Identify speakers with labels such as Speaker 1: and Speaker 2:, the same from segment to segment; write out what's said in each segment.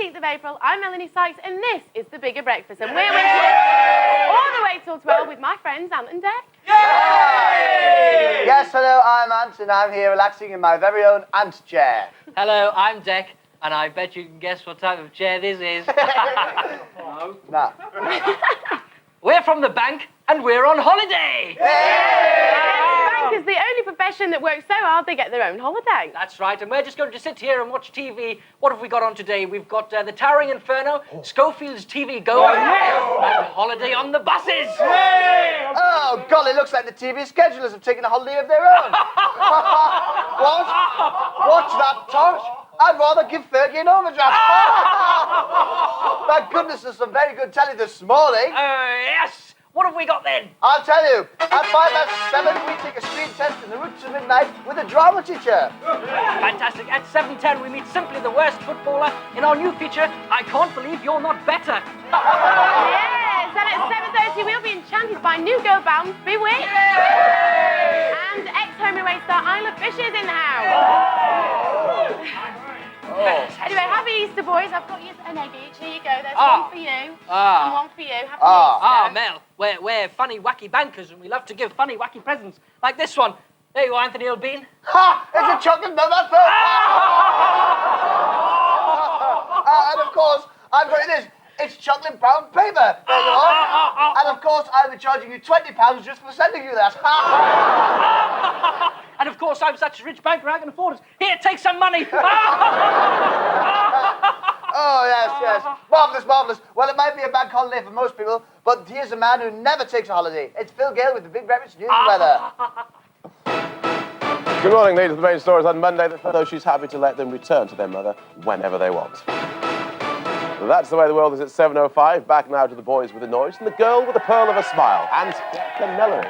Speaker 1: 16th of April. I'm Melanie Sykes, and this is The Bigger Breakfast. And we're with you all the way till 12 with my friends Ant and Dec.
Speaker 2: Yay! Yes, hello, I'm Ant, and I'm here relaxing in my very own Ant chair.
Speaker 3: Hello, I'm Dec, and I bet you can guess what type of chair this is. No.
Speaker 2: Nah.
Speaker 3: We're from the bank, and we're on holiday!
Speaker 1: Bank is the only profession that works so hard they get their own holiday.
Speaker 3: That's right, and we're just going to sit here and watch TV. What have we got on today? We've got The Towering Inferno, Schofield's TV Go, and Holiday on the Buses!
Speaker 2: Oh, golly, it looks like the TV schedulers have taken a holiday of their own. What? Watch that, Tosh. I'd rather give Fergie an overdraft. Thank goodness there's some very good telly this morning.
Speaker 3: Yes! What have we got then?
Speaker 2: I'll tell you, at 7, we take a screen test in the roots of midnight with a drama teacher.
Speaker 3: Fantastic. At 7:10, we meet Simply the Worst Footballer in our new feature, I Can't Believe You're Not Better.
Speaker 1: Yes, and at 7:30, we'll be enchanted by new girl band Bewitched. And ex-Home Away star Isla Fisher is in the house. Anyway, happy Easter, boys. I've got you an egg each. Here you go. There's one for you and one for you. Happy Easter.
Speaker 3: Mel, we're funny, wacky bankers, and we love to give funny, wacky presents like this one. There you are, Anthony O'Bean.
Speaker 2: Ha! It's a chocolate donut, though. And of course, I've got this. It's chocolate brown paper. There you are. And of course, I'll be charging you £20 just for sending you that.
Speaker 3: And of course, I'm such a rich banker I can afford it. Here, take some money.
Speaker 2: Oh, yes. Marvellous, marvellous. Well, it might be a bank holiday for most people, but here's a man who never takes a holiday. It's Phil Gale with the Big Breakfast News and Weather.
Speaker 4: Good morning, ladies. The main stories on Monday, though she's happy to let them return to their mother whenever they want. That's the way the world is at 7:05. Back now to the boys with the noise and the girl with the pearl of a smile. And Melanie.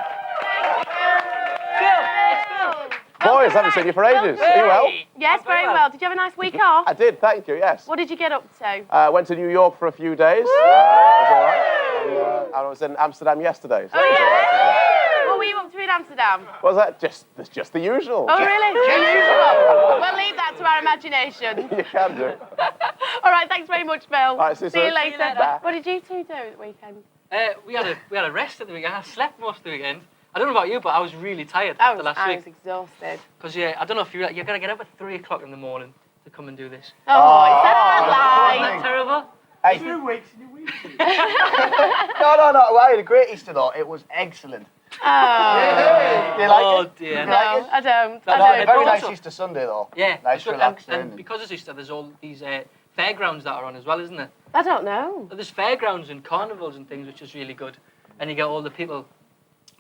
Speaker 4: Boys, haven't seen you for ages. Are you well?
Speaker 1: Yes, very well. Did you have a nice week off?
Speaker 4: I did, thank you, yes.
Speaker 1: What did you get up to?
Speaker 4: Went to New York for a few days. It was all right. And I was in Amsterdam yesterday. So
Speaker 1: What were you up to in Amsterdam?
Speaker 4: was that? Just the usual.
Speaker 1: Oh, really? We'll leave that to our imagination.
Speaker 4: You can do.
Speaker 1: All right, thanks very much, Phil.
Speaker 4: All right, see you soon.
Speaker 1: later.
Speaker 4: Bye.
Speaker 1: What did you two do at the weekend?
Speaker 3: We had a rest at the weekend. I slept most of the weekend. I don't know about you, but I was really tired after last
Speaker 1: I
Speaker 3: week.
Speaker 1: was exhausted.
Speaker 3: Because, I don't know if you're going to get up at 3 o'clock in the morning to come and do this.
Speaker 1: Oh, is that a lie?
Speaker 3: Isn't that terrible?
Speaker 2: Hey.
Speaker 5: 2 weeks in a week.
Speaker 2: No. Well, I had a great Easter, though. It was excellent.
Speaker 1: Oh.
Speaker 2: Do you like
Speaker 3: Oh,
Speaker 2: it?
Speaker 3: dear.
Speaker 1: No, I don't.
Speaker 2: No,
Speaker 1: I
Speaker 2: very
Speaker 1: don't.
Speaker 2: nice
Speaker 3: Also-
Speaker 2: Easter Sunday, though.
Speaker 3: Yeah.
Speaker 2: Nice,
Speaker 3: good.
Speaker 2: relaxing.
Speaker 3: And because it's Easter, there's all these fairgrounds that are on as well, isn't there?
Speaker 1: I don't know.
Speaker 3: There's fairgrounds and carnivals and things, which is really good. And you get all the people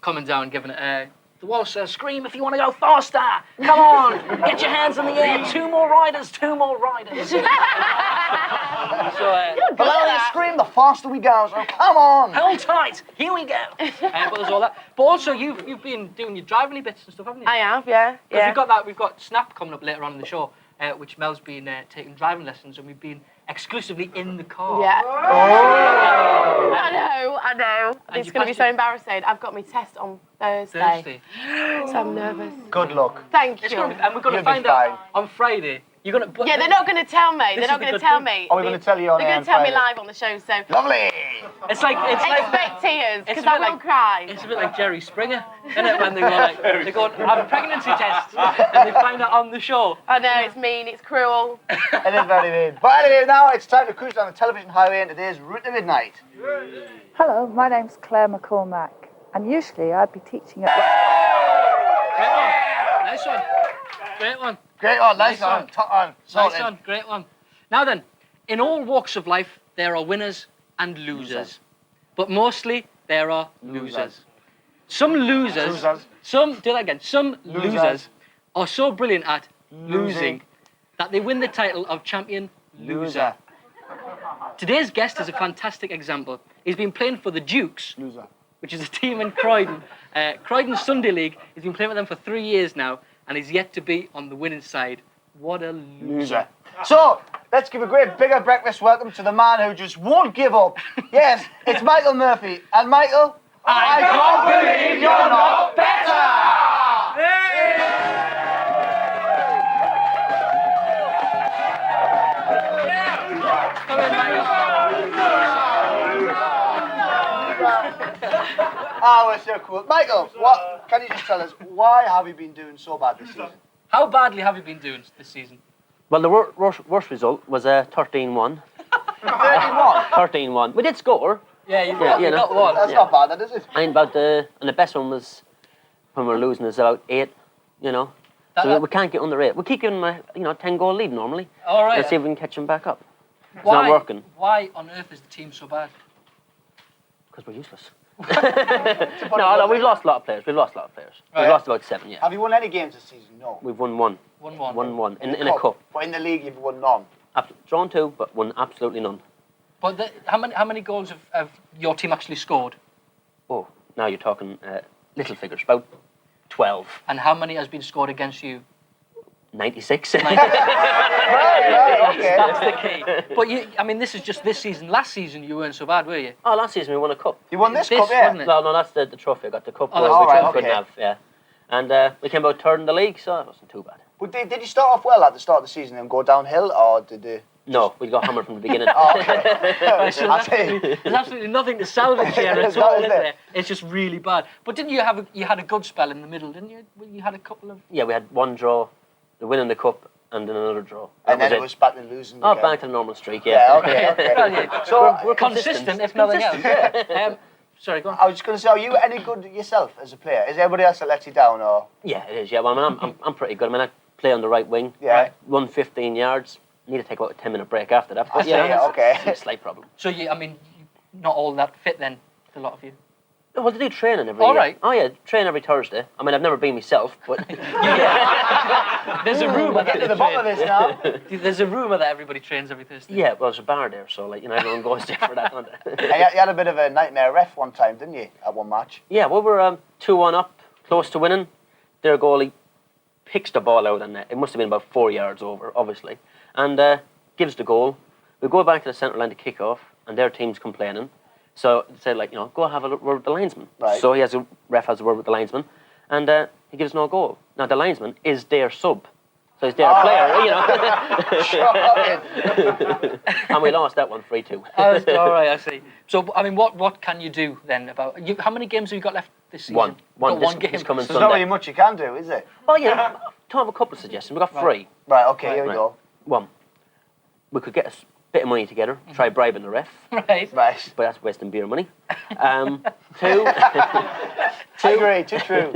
Speaker 3: coming down giving it the waltz scream if you want to go faster. Come on, get your hands in the air. 2 more riders. So,
Speaker 2: Baloney, scream the faster we go, so come on.
Speaker 3: hold tight. Here we go. But there's all that. But also, you've been doing your driving bits and stuff, haven't you?
Speaker 1: I have, yeah.
Speaker 3: We've got Snap coming up later on in the show, which Mel's been taking driving lessons, and we've been exclusively in the car.
Speaker 1: Yeah.
Speaker 2: Oh.
Speaker 1: I know.
Speaker 3: And
Speaker 1: It's
Speaker 3: you
Speaker 1: going to be
Speaker 3: passed
Speaker 1: so
Speaker 3: it-
Speaker 1: embarrassing. I've got my test on Thursday. So I'm nervous.
Speaker 2: Good luck.
Speaker 1: Thank
Speaker 3: It's
Speaker 1: you.
Speaker 3: gonna be, and we're going to
Speaker 2: You'll be
Speaker 3: find out
Speaker 2: fine.
Speaker 3: on Friday. You're going to.
Speaker 1: Yeah, they're not going to tell me. They're
Speaker 3: This
Speaker 1: not
Speaker 3: is
Speaker 1: going
Speaker 3: the
Speaker 1: to tell
Speaker 3: good
Speaker 1: me.
Speaker 2: Oh, we're going to tell you on
Speaker 1: They're
Speaker 2: air
Speaker 1: going to
Speaker 2: on
Speaker 1: tell me
Speaker 2: Friday.
Speaker 1: live on the show, so
Speaker 2: Lovely.
Speaker 3: It's like
Speaker 1: expect tears,
Speaker 3: it's
Speaker 1: because
Speaker 3: a
Speaker 1: I
Speaker 3: bit
Speaker 1: won't
Speaker 3: like-
Speaker 1: cry.
Speaker 3: It's a bit like Jerry Springer, isn't it? When they go have a pregnancy test and they find out on the show.
Speaker 1: I know, it's mean, it's cruel.
Speaker 2: It is very mean. But anyway, now it's time to cruise down the television highway in today's Route to Midnight.
Speaker 6: Hello, my name's Claire McCormack, and usually I'd be teaching at...
Speaker 3: Great one. Nice one. Great one.
Speaker 2: Great on, nice
Speaker 3: Nice
Speaker 2: on,
Speaker 3: one.
Speaker 2: top on, sorted.
Speaker 3: Nice one. Great one. Now then, in all walks of life, there are winners and losers. But mostly, there are losers. Some losers. Some losers are so brilliant at losing that they win the title of champion loser. Today's guest is a fantastic example. He's been playing for the Dukes, which is a team in Croydon. Croydon Sunday League. He's been playing with them for 3 years now, and he's yet to be on the winning side. What a loser.
Speaker 2: So, let's give a great bigger breakfast welcome to the man who just won't give up. Yes, it's Michael Murphy. And Michael, I can't believe you're not better!
Speaker 3: Come
Speaker 2: Oh, we're so cool. Michael, what can you just tell us, why have you been doing so bad this season?
Speaker 3: How badly have you been doing this season?
Speaker 5: Well, the worst result was 13-1.
Speaker 2: 31?
Speaker 5: 13-1. We did score.
Speaker 3: Yeah, you
Speaker 5: you know.
Speaker 3: got one.
Speaker 2: That's not bad, that is it?
Speaker 5: And the best one was when we were losing is about 8, you know. So we can't get under 8. We keep giving them a 10-goal lead normally.
Speaker 3: All right.
Speaker 5: Let's see if we can catch them back up. It's not working.
Speaker 3: Why on earth is the team so bad?
Speaker 5: Because we're useless. No, we've lost a lot of players. We've lost
Speaker 3: Right.
Speaker 5: We've lost about 7, yeah.
Speaker 2: Have you won any games this season? No.
Speaker 5: We've won 1.
Speaker 3: 1-1.
Speaker 5: 1-1 in a cup.
Speaker 2: But in the league, you've won none.
Speaker 5: Drawn 2, but won absolutely none.
Speaker 3: But how many goals have your team actually scored?
Speaker 5: Oh, now you're talking little figures, about 12.
Speaker 3: And how many has been scored against you?
Speaker 5: 96.
Speaker 2: Right, okay.
Speaker 3: That's the key. But this is just this season. Last season you weren't so bad, were you?
Speaker 5: Oh, last season we won a cup.
Speaker 2: You won this cup, yeah?
Speaker 3: wasn't it?
Speaker 5: No, that's the trophy. I got the cup.
Speaker 3: Oh, that's
Speaker 5: which
Speaker 2: right,
Speaker 5: I couldn't
Speaker 2: okay.
Speaker 5: have, yeah. And we came about 3rd in the league, so it wasn't too bad.
Speaker 2: But did you start off well at the start of the season and go downhill, or did you...
Speaker 5: No, we got hammered from the beginning.
Speaker 2: Oh, okay.
Speaker 3: Right, so
Speaker 2: I see.
Speaker 3: there's absolutely nothing to salvage here at all, is there? It's just really bad. But didn't you had a good spell in the middle, didn't you? You had a couple of...
Speaker 5: Yeah, we had 1 draw, the win in the cup, and then another draw.
Speaker 2: And then it was back to losing
Speaker 5: Oh,
Speaker 2: again.
Speaker 5: back to the normal streak, yeah.
Speaker 2: Yeah, okay.
Speaker 3: Well, yeah.
Speaker 2: So,
Speaker 3: We're consistent, if nothing else. Sorry, go on.
Speaker 2: I was just going to say, are you any good yourself as a player? Is everybody else that lets you down, or...?
Speaker 5: Yeah, it is, yeah. Well, I'm pretty good. I play on the right wing.
Speaker 2: Yeah.
Speaker 5: Run 15 yards. Need to take about a 10-minute break after that. But,
Speaker 2: I see, okay.
Speaker 5: It's a slight problem.
Speaker 3: So, not all that fit then, a lot of you.
Speaker 5: Well, they do training every
Speaker 3: All
Speaker 5: year.
Speaker 3: right.
Speaker 5: Oh, yeah, train every Thursday. I've never been myself, but...
Speaker 3: There's a rumour
Speaker 2: Get to the bottom of this now.
Speaker 3: There's a rumour that everybody trains every Thursday.
Speaker 5: Yeah, well, there's a bar there, so, everyone goes there for that, don't they?
Speaker 2: You had a bit of a nightmare ref one time, didn't you, at one match?
Speaker 5: Yeah, well, we're 2-1 up, close to winning. Their goalie picks the ball out, and it must have been about 4 yards over, obviously, and gives the goal. We go back to the centre line to kick off, and their team's complaining. So they said, go have a word with the linesman.
Speaker 2: Right.
Speaker 5: So ref has a word with the linesman, and he gives no goal. Now, the linesman is their sub. So he's their player, And we lost that one 3-2.
Speaker 3: Oh, all right, I see. So, what can you do then about... how many games have you got left this season?
Speaker 5: One.
Speaker 3: Got
Speaker 5: This
Speaker 3: game.
Speaker 5: coming
Speaker 2: There's not really
Speaker 5: Sunday.
Speaker 2: much you can do, is there?
Speaker 5: Oh, yeah. To have a couple of suggestions. We've got 3.
Speaker 2: Right, okay, here we go.
Speaker 5: 1. We could get a bit of money together, try bribing the ref.
Speaker 3: Right.
Speaker 2: Right.
Speaker 5: But that's wasting beer money. 2.
Speaker 2: I agree, too true.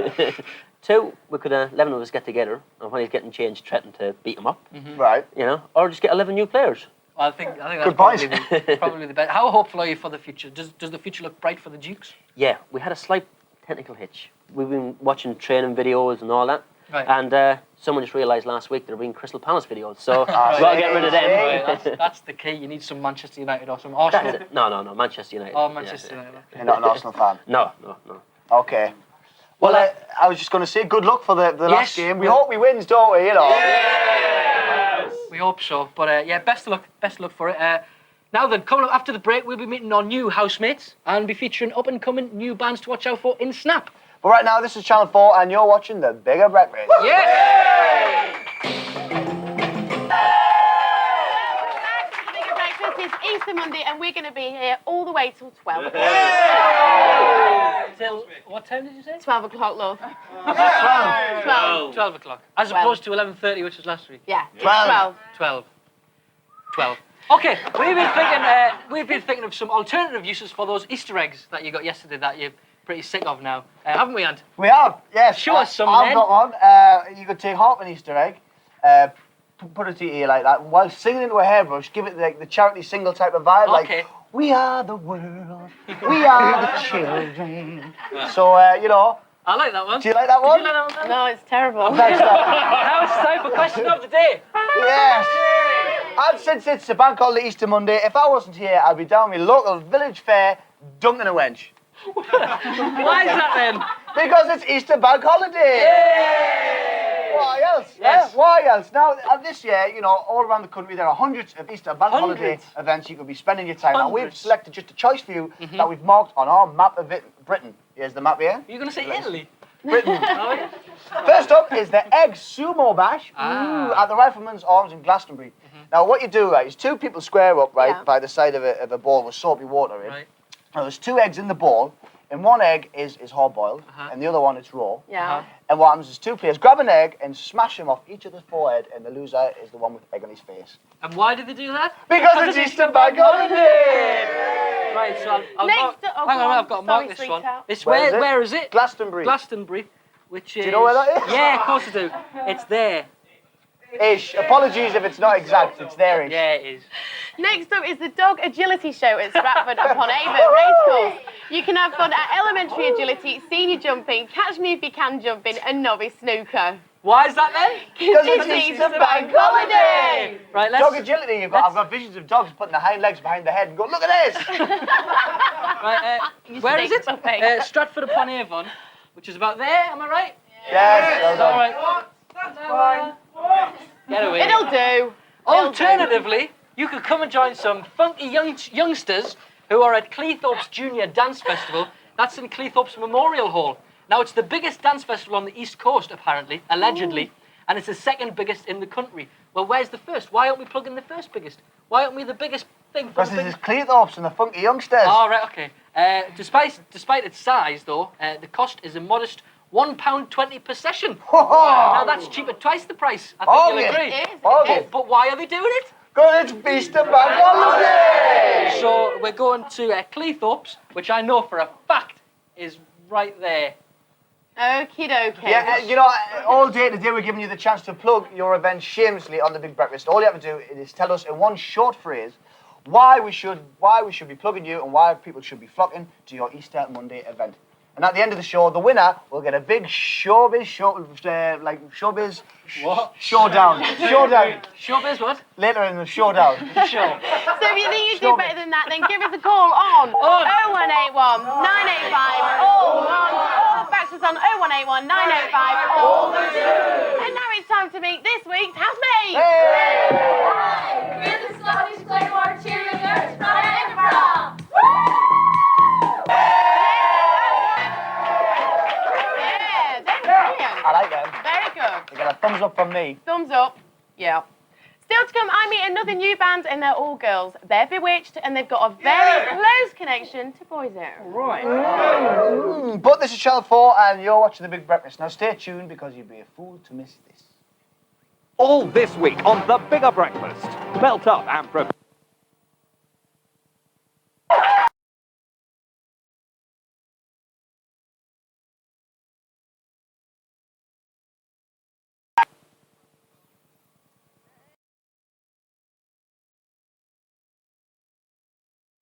Speaker 5: 2, we could 11 of us get together, and when he's getting changed, threaten to beat him up.
Speaker 2: Right.
Speaker 5: Or just get 11 new players.
Speaker 3: Well, I think that's
Speaker 2: Good point.
Speaker 3: probably the best. How hopeful are you for the future? Does the future look bright for the Dukes?
Speaker 5: Yeah, we had a slight technical hitch. We've been watching training videos and all that.
Speaker 3: Right.
Speaker 5: And someone just realised last week there have been Crystal Palace videos, so we've got to get rid of them.
Speaker 3: Right, that's the key. You need some Manchester United or some Arsenal.
Speaker 5: That's it. No, Manchester United.
Speaker 3: Oh, Manchester United.
Speaker 2: You're not an Arsenal fan?
Speaker 5: No.
Speaker 2: Okay. Well, I was just going to say, good luck for the last game. We hope we wins, don't we,
Speaker 3: We hope so. But, best of luck for it. Now then, coming up after the break, we'll be meeting our new housemates and be featuring up-and-coming new bands to watch out for in Snap.
Speaker 2: But right now, this is Channel 4, and you're watching The Bigger Breakfast.
Speaker 3: Yes!
Speaker 1: Bigger Breakfast is Easter Monday, and we're going to be here all the way till 12 o'clock.
Speaker 3: Till, what time did you say?
Speaker 1: 12 o'clock, love.
Speaker 3: 12 o'clock. As opposed to 11:30, which was last week.
Speaker 1: Yeah.
Speaker 2: 12.
Speaker 3: 12. Okay, we've been thinking of some alternative uses for those Easter eggs that you got yesterday that you're pretty sick of now, haven't we, Ant?
Speaker 2: We have, yes.
Speaker 3: Show us some
Speaker 2: I've
Speaker 3: then.
Speaker 2: got one. You could take half an Easter egg, put it to your ear like that, and while singing into a hairbrush, give it the charity single type of vibe,
Speaker 3: Okay.
Speaker 2: like, we are the world, we are the children. So,
Speaker 3: I like that one.
Speaker 2: do you like that one?
Speaker 3: Do you like that one?
Speaker 1: No, it's terrible.
Speaker 2: Thanks, love.
Speaker 3: Now it's time for question of the day.
Speaker 2: Yes. And since it's a bank holiday Easter Monday, if I wasn't here, I'd be down my local village fair, dunking a wench.
Speaker 3: Why is that then?
Speaker 2: Because it's Easter bank holiday.
Speaker 3: Yay!
Speaker 2: Why else?
Speaker 3: Yes.
Speaker 2: Yeah, why else? Now, this year, all around the country, there are hundreds of Easter bank holiday events you could be spending your time on. We've
Speaker 3: Hundreds.
Speaker 2: selected just a choice for you that we've marked on our map of Britain. Here's the map here.
Speaker 3: You're going to say Italy?
Speaker 2: Britain. First up is the egg sumo bash at the Rifleman's Arms in Glastonbury. Now, what you do, right, is two people square up, right, by the side of a ball with soapy water in.
Speaker 3: Right.
Speaker 2: Now, there's 2 eggs in the ball, and one egg is hard-boiled, and the other one is raw.
Speaker 1: Yeah.
Speaker 2: And what happens is 2 players grab an egg and smash him off each other's forehead, and the loser is the one with egg on his face.
Speaker 3: And why did they do that?
Speaker 2: Because it's Easter bank holiday!
Speaker 3: Right, so I'll
Speaker 1: Next up,
Speaker 3: hang on, I've got to mark
Speaker 1: sorry,
Speaker 3: this one.
Speaker 1: sweetheart.
Speaker 3: This
Speaker 2: Where is it?
Speaker 3: it?
Speaker 2: Glastonbury.
Speaker 3: Glastonbury, which is...
Speaker 2: Do you know where that is?
Speaker 3: Yeah, of course I do. It's there.
Speaker 2: Ish. Apologies if it's not exact, it's there-ish.
Speaker 3: Yeah, it is.
Speaker 1: Next up is the dog agility show at Stratford upon Avon Racecourse. You can have fun at elementary agility, senior jumping, catch me if you can jumping, and novice snooker.
Speaker 3: Why is that then?
Speaker 2: Because it's Easter bank holiday!
Speaker 3: Right, let's...
Speaker 2: Dog agility, I've got visions of dogs putting their hind legs behind their head and go, look at this!
Speaker 3: Right, where is it?
Speaker 1: Buffet.
Speaker 3: Stratford upon Avon, which is about there, am I right?
Speaker 2: Yes, well done.
Speaker 3: All right. Get away.
Speaker 1: It'll do.
Speaker 3: Alternatively, you could come and join some funky youngsters who are at Cleethorpes Junior Dance Festival. That's in Cleethorpes Memorial Hall. Now, it's the biggest dance festival on the East Coast, apparently, allegedly, and it's the second biggest in the country. Well, where's the first? Why aren't we plugging the first biggest? Why aren't we the biggest thing?
Speaker 2: Because this is Cleethorpes and the funky youngsters.
Speaker 3: Oh, right, okay. Despite its size, though, the cost is a modest £1.20 per session. Now, that's cheap at twice the price. I think you'll agree.
Speaker 1: It is.
Speaker 2: Okay.
Speaker 3: But why are they doing it?
Speaker 2: Because it's Easter bank holiday!
Speaker 3: So we're going to Cleethorpes, which I know for a fact is right there.
Speaker 1: Okie dokie.
Speaker 2: Yeah, you know, all day today we're giving you the chance to plug your event shamelessly on the Big Breakfast. All you have to do is tell us in one short phrase why we should be plugging you and why people should be flocking to your Easter Monday event. And at the end of the show, the winner will get a big showbiz showdown. Showdown.
Speaker 3: Showbiz what?
Speaker 2: Later in the showdown.
Speaker 3: Sure.
Speaker 1: So if you think you do better than that, then give us a call on 0181 985 all one, or fax us on 0181 985 all two. And now it's time to meet this week's housemate.
Speaker 7: We're the Scottish Claymore cheerleaders from Edinburgh.
Speaker 1: Yeah, they're brilliant.
Speaker 2: I like them.
Speaker 1: Very good.
Speaker 2: They get a thumbs up from me.
Speaker 1: Thumbs up. Yeah. Still to come, I meet another new band, and they're all girls. They're Bewitched, and they've got a very close connection to Boyzone.
Speaker 3: Right.
Speaker 2: But this is Channel 4, and you're watching The Big Breakfast. Now stay tuned, because you'd be a fool to miss this.
Speaker 8: All this week on The Bigger Breakfast. Belt up and prepare.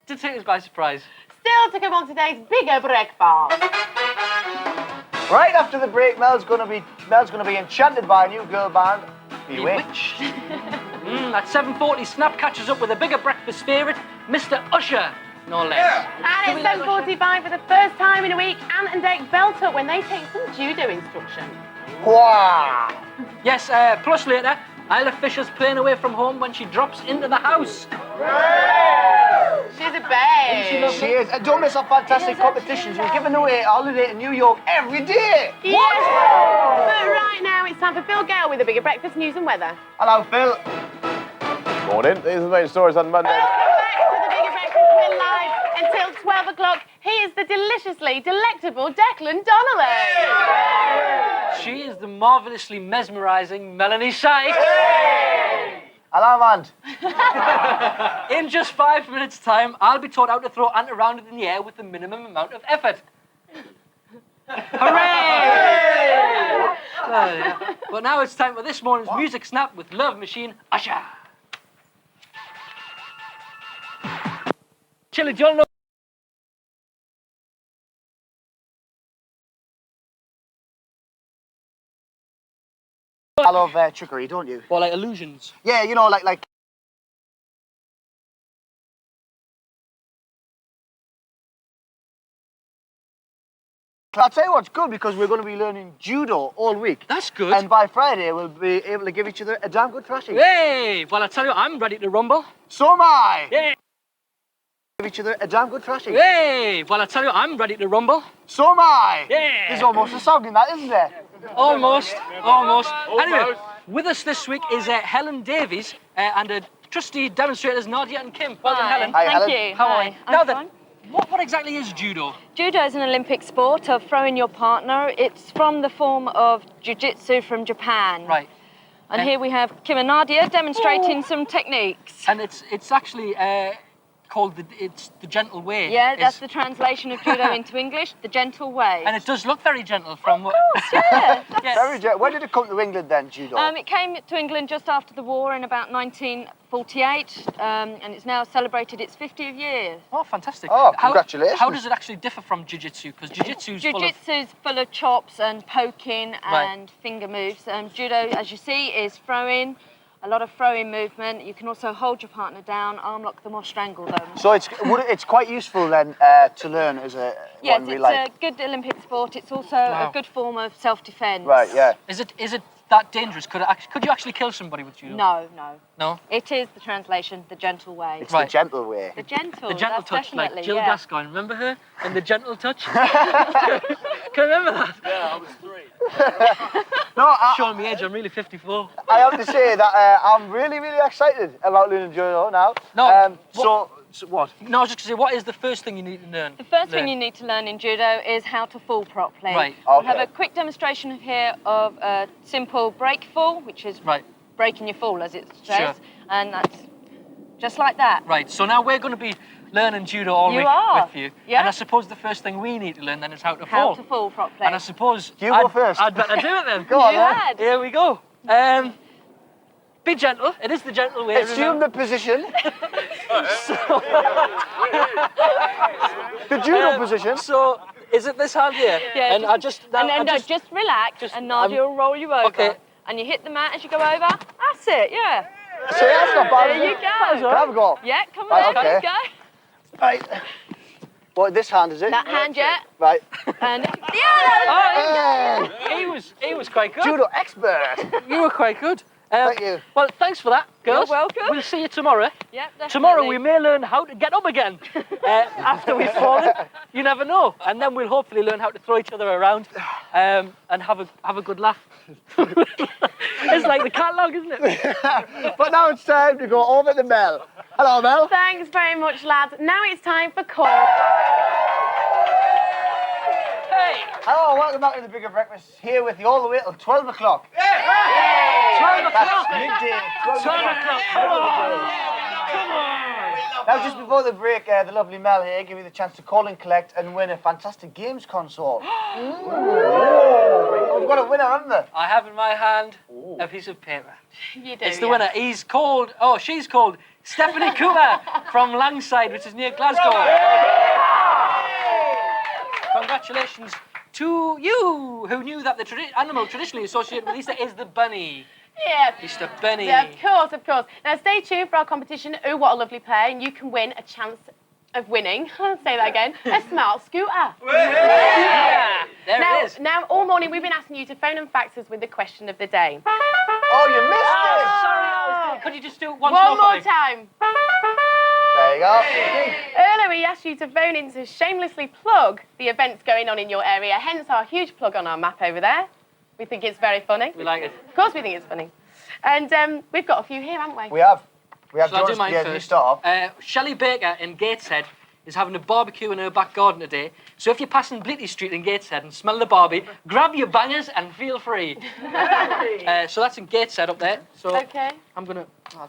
Speaker 3: To take us by surprise.
Speaker 1: Still to come on today's Bigger Breakfast.
Speaker 2: Right after the break, Mel's gonna be enchanted by a new girl band, Bewitched.
Speaker 3: At 7:40, Snap catches up with a Bigger Breakfast favourite, Mr. Usher, no less.
Speaker 1: And it's 7:45 for the first time in a week. Ant Dec belt up when they take some judo instruction.
Speaker 2: Wow!
Speaker 3: Yes, plus later, Isla Fisher's playing away from home when she drops into the house.
Speaker 1: She's a babe.
Speaker 2: She is. And don't miss our fantastic competitions. We're giving away a holiday in New York every day.
Speaker 1: Yes. But right now it's time for Phil Gale with the Bigger Breakfast news and weather.
Speaker 2: Hello, Phil.
Speaker 4: Morning. These are the main stories on Monday.
Speaker 1: Welcome back to the Bigger Breakfast. We're live until 12 o'clock. He is the deliciously delectable Declan Donnelly.
Speaker 3: She is the marvellously mesmerising Melanie Sykes.
Speaker 2: Hello, man.
Speaker 3: In just 5 minutes' time, I'll be taught how to throw Ant around in the air with the minimum amount of effort. Hooray! But now it's time for this morning's Music Snap with Love Machine Usher. Chili, do you all know?
Speaker 2: I love trickery, don't you?
Speaker 3: Or like illusions.
Speaker 2: Yeah, you know, like. I'll tell you what's good, because we're going to be learning judo all week.
Speaker 3: That's good.
Speaker 2: And by Friday, we'll be able to give each other a damn good thrashing.
Speaker 3: Hey! Well, I tell you, I'm ready to rumble.
Speaker 2: So am I.
Speaker 3: Yeah.
Speaker 2: Give each other a damn good thrashing.
Speaker 3: Hey! Well, I tell you, I'm ready to rumble.
Speaker 2: So am I.
Speaker 3: Yeah.
Speaker 2: There's almost a song in that, isn't there?
Speaker 3: Almost. Anyway, with us this week is Helen Davies and trusty demonstrators Nadia and Kim. Welcome, Helen.
Speaker 2: Hi,
Speaker 9: Thank
Speaker 2: Helen.
Speaker 9: you.
Speaker 3: How are
Speaker 9: Hi.
Speaker 3: you?
Speaker 9: I'm
Speaker 3: Now
Speaker 9: fine.
Speaker 3: then, what exactly is judo?
Speaker 9: Judo is an Olympic sport of throwing your partner. It's from the form of jiu-jitsu from Japan.
Speaker 3: Right.
Speaker 9: And here we have Kim and Nadia demonstrating some techniques.
Speaker 3: And it's actually called the gentle way.
Speaker 9: Yeah, that's
Speaker 3: Is-
Speaker 9: the translation of judo into English, the gentle way.
Speaker 3: And it does look very gentle from what.
Speaker 9: Yeah.
Speaker 3: Yes.
Speaker 2: When did it come to England then, judo?
Speaker 9: It came to England just after the war in about 1948, and it's now celebrated its 50th year.
Speaker 3: Oh, fantastic.
Speaker 2: Oh, congratulations.
Speaker 3: How does it actually differ from jiu-jitsu? Because jiu-jitsu's full of...
Speaker 9: Jiu-jitsu's full of chops and poking
Speaker 3: Right.
Speaker 9: and finger moves. Judo, as you see, is throwing, a lot of throwing movement. You can also hold your partner down, arm lock them or strangle them.
Speaker 2: So it's quite useful then to learn as a
Speaker 9: Yes,
Speaker 2: one we
Speaker 9: it's
Speaker 2: like.
Speaker 9: a good Olympic sport. It's also
Speaker 3: Wow.
Speaker 9: a good form of self-defense.
Speaker 2: Right, yeah.
Speaker 3: Is it that dangerous? Could you actually kill somebody with judo?
Speaker 9: No.
Speaker 3: No?
Speaker 9: It is the translation, the gentle way.
Speaker 2: It's
Speaker 3: Right.
Speaker 2: the gentle way.
Speaker 9: The gentle.
Speaker 3: The gentle
Speaker 9: that's
Speaker 3: touch, like
Speaker 9: definitely,
Speaker 3: Jill
Speaker 9: yeah.
Speaker 3: Gascoigne. Remember her? And the gentle touch? Can you remember that?
Speaker 4: Yeah, I was 3.
Speaker 2: No,
Speaker 3: Showing me age, I'm really 54.
Speaker 2: I have to say that I'm really, really excited about learning judo now.
Speaker 3: No,
Speaker 2: So what?
Speaker 3: No, I was just going to say, what is the first thing you need to learn?
Speaker 9: The first thing you need to learn in judo is how to fall properly.
Speaker 3: Right.
Speaker 9: We'll have
Speaker 2: Okay.
Speaker 9: a quick demonstration here of a simple break fall, which is
Speaker 3: Right,
Speaker 9: breaking your fall, as it says.
Speaker 3: Sure.
Speaker 9: And that's just like that.
Speaker 3: right. So now we're going to be learning judo all
Speaker 9: You
Speaker 3: week
Speaker 9: are.
Speaker 3: with you.
Speaker 9: Yeah.
Speaker 3: And I suppose the first thing we need to learn then is how to
Speaker 9: How
Speaker 3: fall.
Speaker 9: to fall properly.
Speaker 3: And I suppose
Speaker 2: You go first.
Speaker 3: I'd better do it then.
Speaker 2: Go on,
Speaker 9: You
Speaker 2: then.
Speaker 9: had.
Speaker 3: Here we go. Be gentle. It is the gentle way.
Speaker 2: Assume
Speaker 3: remember.
Speaker 2: the position. The judo position.
Speaker 3: So, is it this hand here?
Speaker 9: Yeah,
Speaker 3: And I just...
Speaker 9: and
Speaker 3: I
Speaker 9: then just relax,
Speaker 3: just-
Speaker 9: and Nadia will roll you over.
Speaker 3: okay.
Speaker 9: And you hit the mat as you go over. That's it, yeah.
Speaker 2: So that's not bad.
Speaker 9: There you go.
Speaker 2: Can I have a go?
Speaker 9: Yeah, come
Speaker 2: Right,
Speaker 9: on,
Speaker 2: okay.
Speaker 9: let's go.
Speaker 2: Right. What, this hand is it?
Speaker 9: That hand, yeah.
Speaker 2: Right.
Speaker 9: And yeah,
Speaker 2: Hey,
Speaker 3: He was quite good.
Speaker 2: judo expert.
Speaker 3: You were quite good.
Speaker 2: Thank you.
Speaker 3: Well, thanks for that, girls.
Speaker 9: You're welcome.
Speaker 3: We'll see you tomorrow.
Speaker 9: yeah, definitely.
Speaker 3: Tomorrow we may learn how to get up again after we've fallen. You never know. And then we'll hopefully learn how to throw each other around and have a good laugh. It's like the catalogue, isn't it?
Speaker 2: But now it's time to go over to Mel. Hello, Mel.
Speaker 1: Thanks very much, lads. Now it's time for call.
Speaker 3: Hey!
Speaker 2: Hello, welcome back to the Bigger Breakfast. Here with you all the way till 12 o'clock.
Speaker 3: 12 o'clock!
Speaker 2: That's midday.
Speaker 3: 12 o'clock! Come on! Come on!
Speaker 2: Now, just before the break, the lovely Mel here gave me the chance to call and collect and win a fantastic games console. We've got a winner, haven't we?
Speaker 3: I have in my hand a piece of paper.
Speaker 1: You do,
Speaker 3: It's the
Speaker 1: yeah.
Speaker 3: winner. She's called Stephanie Cooper from Langside, which is near Glasgow. Congratulations to you, who knew that the animal traditionally associated with Easter is the bunny.
Speaker 1: Yeah.
Speaker 3: Easter bunny.
Speaker 1: Yeah, of course. Now stay tuned for our competition. Oh, what a lovely pair. And you can win a chance of winning, I'll say that again, a smart scooter.
Speaker 3: Yeah, there
Speaker 1: Now,
Speaker 3: it is.
Speaker 1: now, all morning we've been asking you to phone and fax us with the question of the day.
Speaker 2: Oh, you missed it.
Speaker 3: Sorry, could you just do it once
Speaker 1: One more
Speaker 3: for me?
Speaker 1: time.
Speaker 2: There you go.
Speaker 1: Earlier we asked you to phone in to shamelessly plug the events going on in your area, hence our huge plug on our map over there. We think it's very funny.
Speaker 3: We like it.
Speaker 1: Of course we think it's funny. And we've got a few here, haven't we?
Speaker 2: We have.
Speaker 3: Shall I do
Speaker 2: Jonas,
Speaker 3: mine
Speaker 2: yeah,
Speaker 3: first?
Speaker 2: you start off.
Speaker 3: Shelley Baker in Gateshead is having a barbecue in her back garden today. So if you're passing Bleakley Street in Gateshead and smell the barbie, grab your bangers and feel free. So that's in Gateshead up there. So
Speaker 1: Okay.
Speaker 3: I'll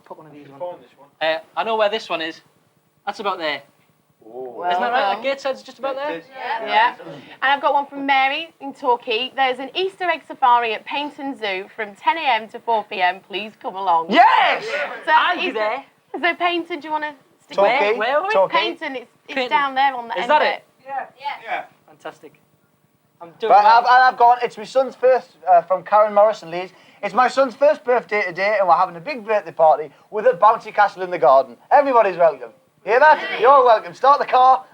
Speaker 3: put one of these on. I know where this one is. That's about there.
Speaker 1: Well
Speaker 3: Isn't that right?
Speaker 1: done.
Speaker 3: Gateshead's just about there?
Speaker 1: Yeah. And I've got one from Mary in Torquay. There's an Easter egg safari at Paignton Zoo from 10 a.m. to 4 p.m. Please come along.
Speaker 2: Yes!
Speaker 1: So
Speaker 3: I'll be
Speaker 1: Easter-
Speaker 3: there.
Speaker 1: So Paignton, do you want to stick
Speaker 2: Torquay.
Speaker 3: Where are we?
Speaker 2: Torquay.
Speaker 1: Paignton, it's
Speaker 3: Paignton.
Speaker 1: down there on the
Speaker 3: Is
Speaker 1: end
Speaker 3: that
Speaker 1: of
Speaker 3: it?
Speaker 7: Yeah.
Speaker 3: Fantastic. I'm doing
Speaker 2: But
Speaker 3: well.
Speaker 2: I've gone, it's my son's first, from Karen Morris in Leeds. It's my son's first birthday today, and we're having a big birthday party with a bouncy castle in the garden. Everybody's welcome. Hear that? You're welcome. Start the car.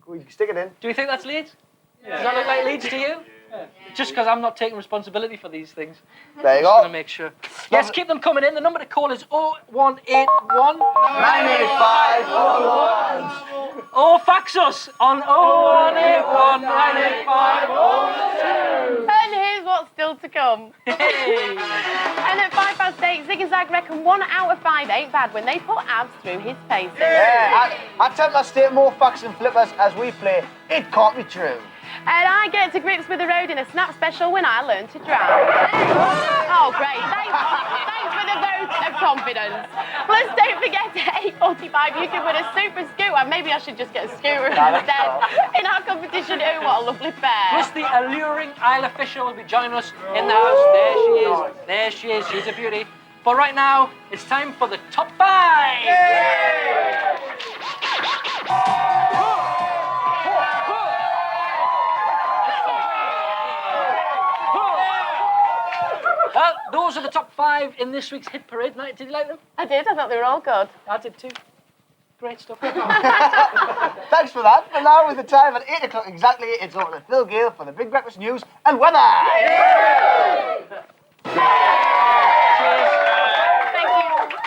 Speaker 2: We can stick it in.
Speaker 3: Do you think that's Leeds? Does that look like Leeds to you? Just because I'm not taking responsibility for these things.
Speaker 2: There you
Speaker 3: Just
Speaker 2: go.
Speaker 3: gonna make sure. Yes, keep them coming in. The number to call is 0181
Speaker 2: 985
Speaker 3: or fax us on 0181 985
Speaker 1: And here's what's still to come. And at 8:05, Zig and Zag reckon 1 out of 5 ain't bad when they put abs through his paces.
Speaker 2: Yeah, I tend to state more facts and flippers as we play It Can't Be True.
Speaker 1: And I get to grips with the road in a Snap special when I learn to drive. Oh, great. Thanks for the vote of confidence. Plus, don't forget at 8:45 you can win a super scooter. Maybe I should just get a scooter instead. In our competition, oh, what a lovely pair.
Speaker 3: Plus the alluring Isla Fisher will be joining us in the house. There she is. There she is. She's a beauty. But right now, it's time for the top 5. Well, those are the top 5 in this week's hit parade. Did you like them?
Speaker 1: I did. I thought they were all good.
Speaker 3: I did too. Great stuff.
Speaker 2: Thanks for that. And now with the time at 8 o'clock exactly, it's over to Phil Gale for the Big Breakfast News and Weather.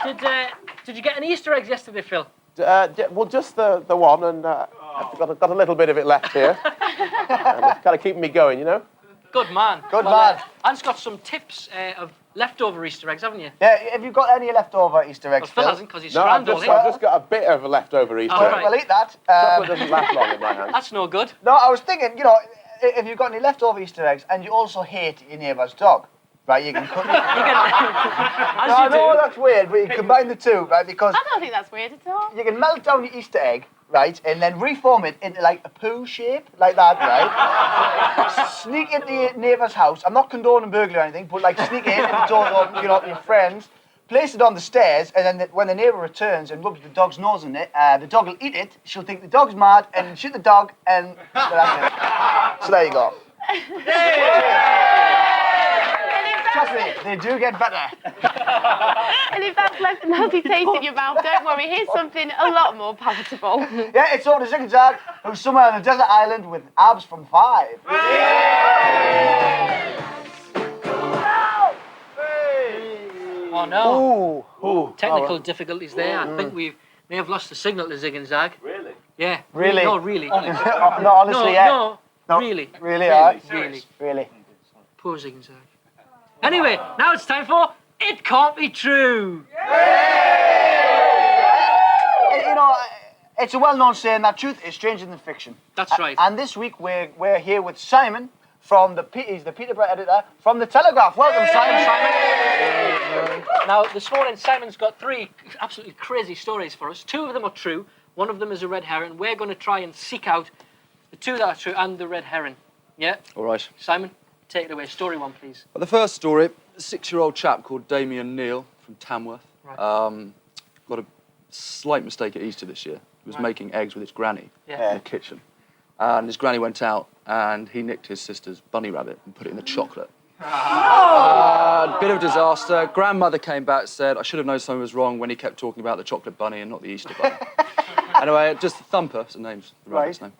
Speaker 1: Thank you.
Speaker 3: Did you get any Easter eggs yesterday, Phil?
Speaker 4: Well, just the one, and I've got a little bit of it left here. And it's kind of keeping me going, you know?
Speaker 3: Good man.
Speaker 2: Good man.
Speaker 3: Anne's got some tips of leftover Easter eggs, haven't you?
Speaker 2: Yeah, have you got any leftover Easter eggs,
Speaker 3: Well, Phil hasn't, because he's
Speaker 4: No, I've
Speaker 3: scrambled
Speaker 4: just got a bit of a leftover Easter
Speaker 3: All
Speaker 4: egg.
Speaker 3: right.
Speaker 2: We'll eat that.
Speaker 4: Chocolate doesn't last long in my hands.
Speaker 3: That's no good.
Speaker 2: No, I was thinking, you know, if you've got any leftover Easter eggs and you also hate your neighbour's dog, right, you can cook it.
Speaker 3: As
Speaker 2: I
Speaker 3: you
Speaker 2: know
Speaker 3: do.
Speaker 2: that's weird, but you combine the two, right, because
Speaker 1: I don't think that's weird at all.
Speaker 2: you can melt down your Easter egg, right, and then reform it into like a poo shape, like that, right? Sneak into your neighbour's house. I'm not condoning burglary or anything, but like sneak in, and the door's open, you know, to your friends. Place it on the stairs, and then when the neighbour returns and rubs the dog's nose in it, the dog will eat it. She'll think the dog's mad and shoot the dog, and that's it. So there you go. Trust me, they do get better.
Speaker 1: And if that's left a melty taste in your mouth, don't worry, here's something a lot more palatable.
Speaker 2: Yeah, it's over to Zig and Zag, who's somewhere on a desert island with abs from 5.
Speaker 3: Oh no.
Speaker 2: Ooh.
Speaker 3: Technical difficulties there. I think we may have lost the signal to Zig and Zag.
Speaker 4: Really?
Speaker 3: Yeah.
Speaker 2: Really?
Speaker 3: No, really.
Speaker 2: No, honestly, yeah.
Speaker 3: No, really.
Speaker 2: Really,
Speaker 3: Really.
Speaker 2: Really.
Speaker 3: Poor Zig and Zag. Anyway, now it's time for It Can't Be True.
Speaker 2: You know, it's a well-known saying that truth is stranger than fiction.
Speaker 3: That's right.
Speaker 2: And this week we're here with Simon from he's the Peterborough editor from the Telegraph. Welcome, Simon.
Speaker 3: Now, this morning, Simon's got 3 absolutely crazy stories for us. 2 of them are true. One of them is a red herring. We're going to try and seek out the 2 that are true and the red herring. Yeah?
Speaker 10: All right.
Speaker 3: Simon, take it away. Story 1, please.
Speaker 10: Well, the first story, a 6-year-old chap called Damien Neal from Tamworth
Speaker 3: Right.
Speaker 10: got a slight mistake at Easter this year. He was making eggs with his granny in the kitchen. And his granny went out and he nicked his sister's bunny rabbit and put it in the chocolate. Bit of a disaster. Grandmother came back and said, I should have known something was wrong when he kept talking about the chocolate bunny and not the Easter bunny. Anyway, just Thumper, the name's the rabbit's name.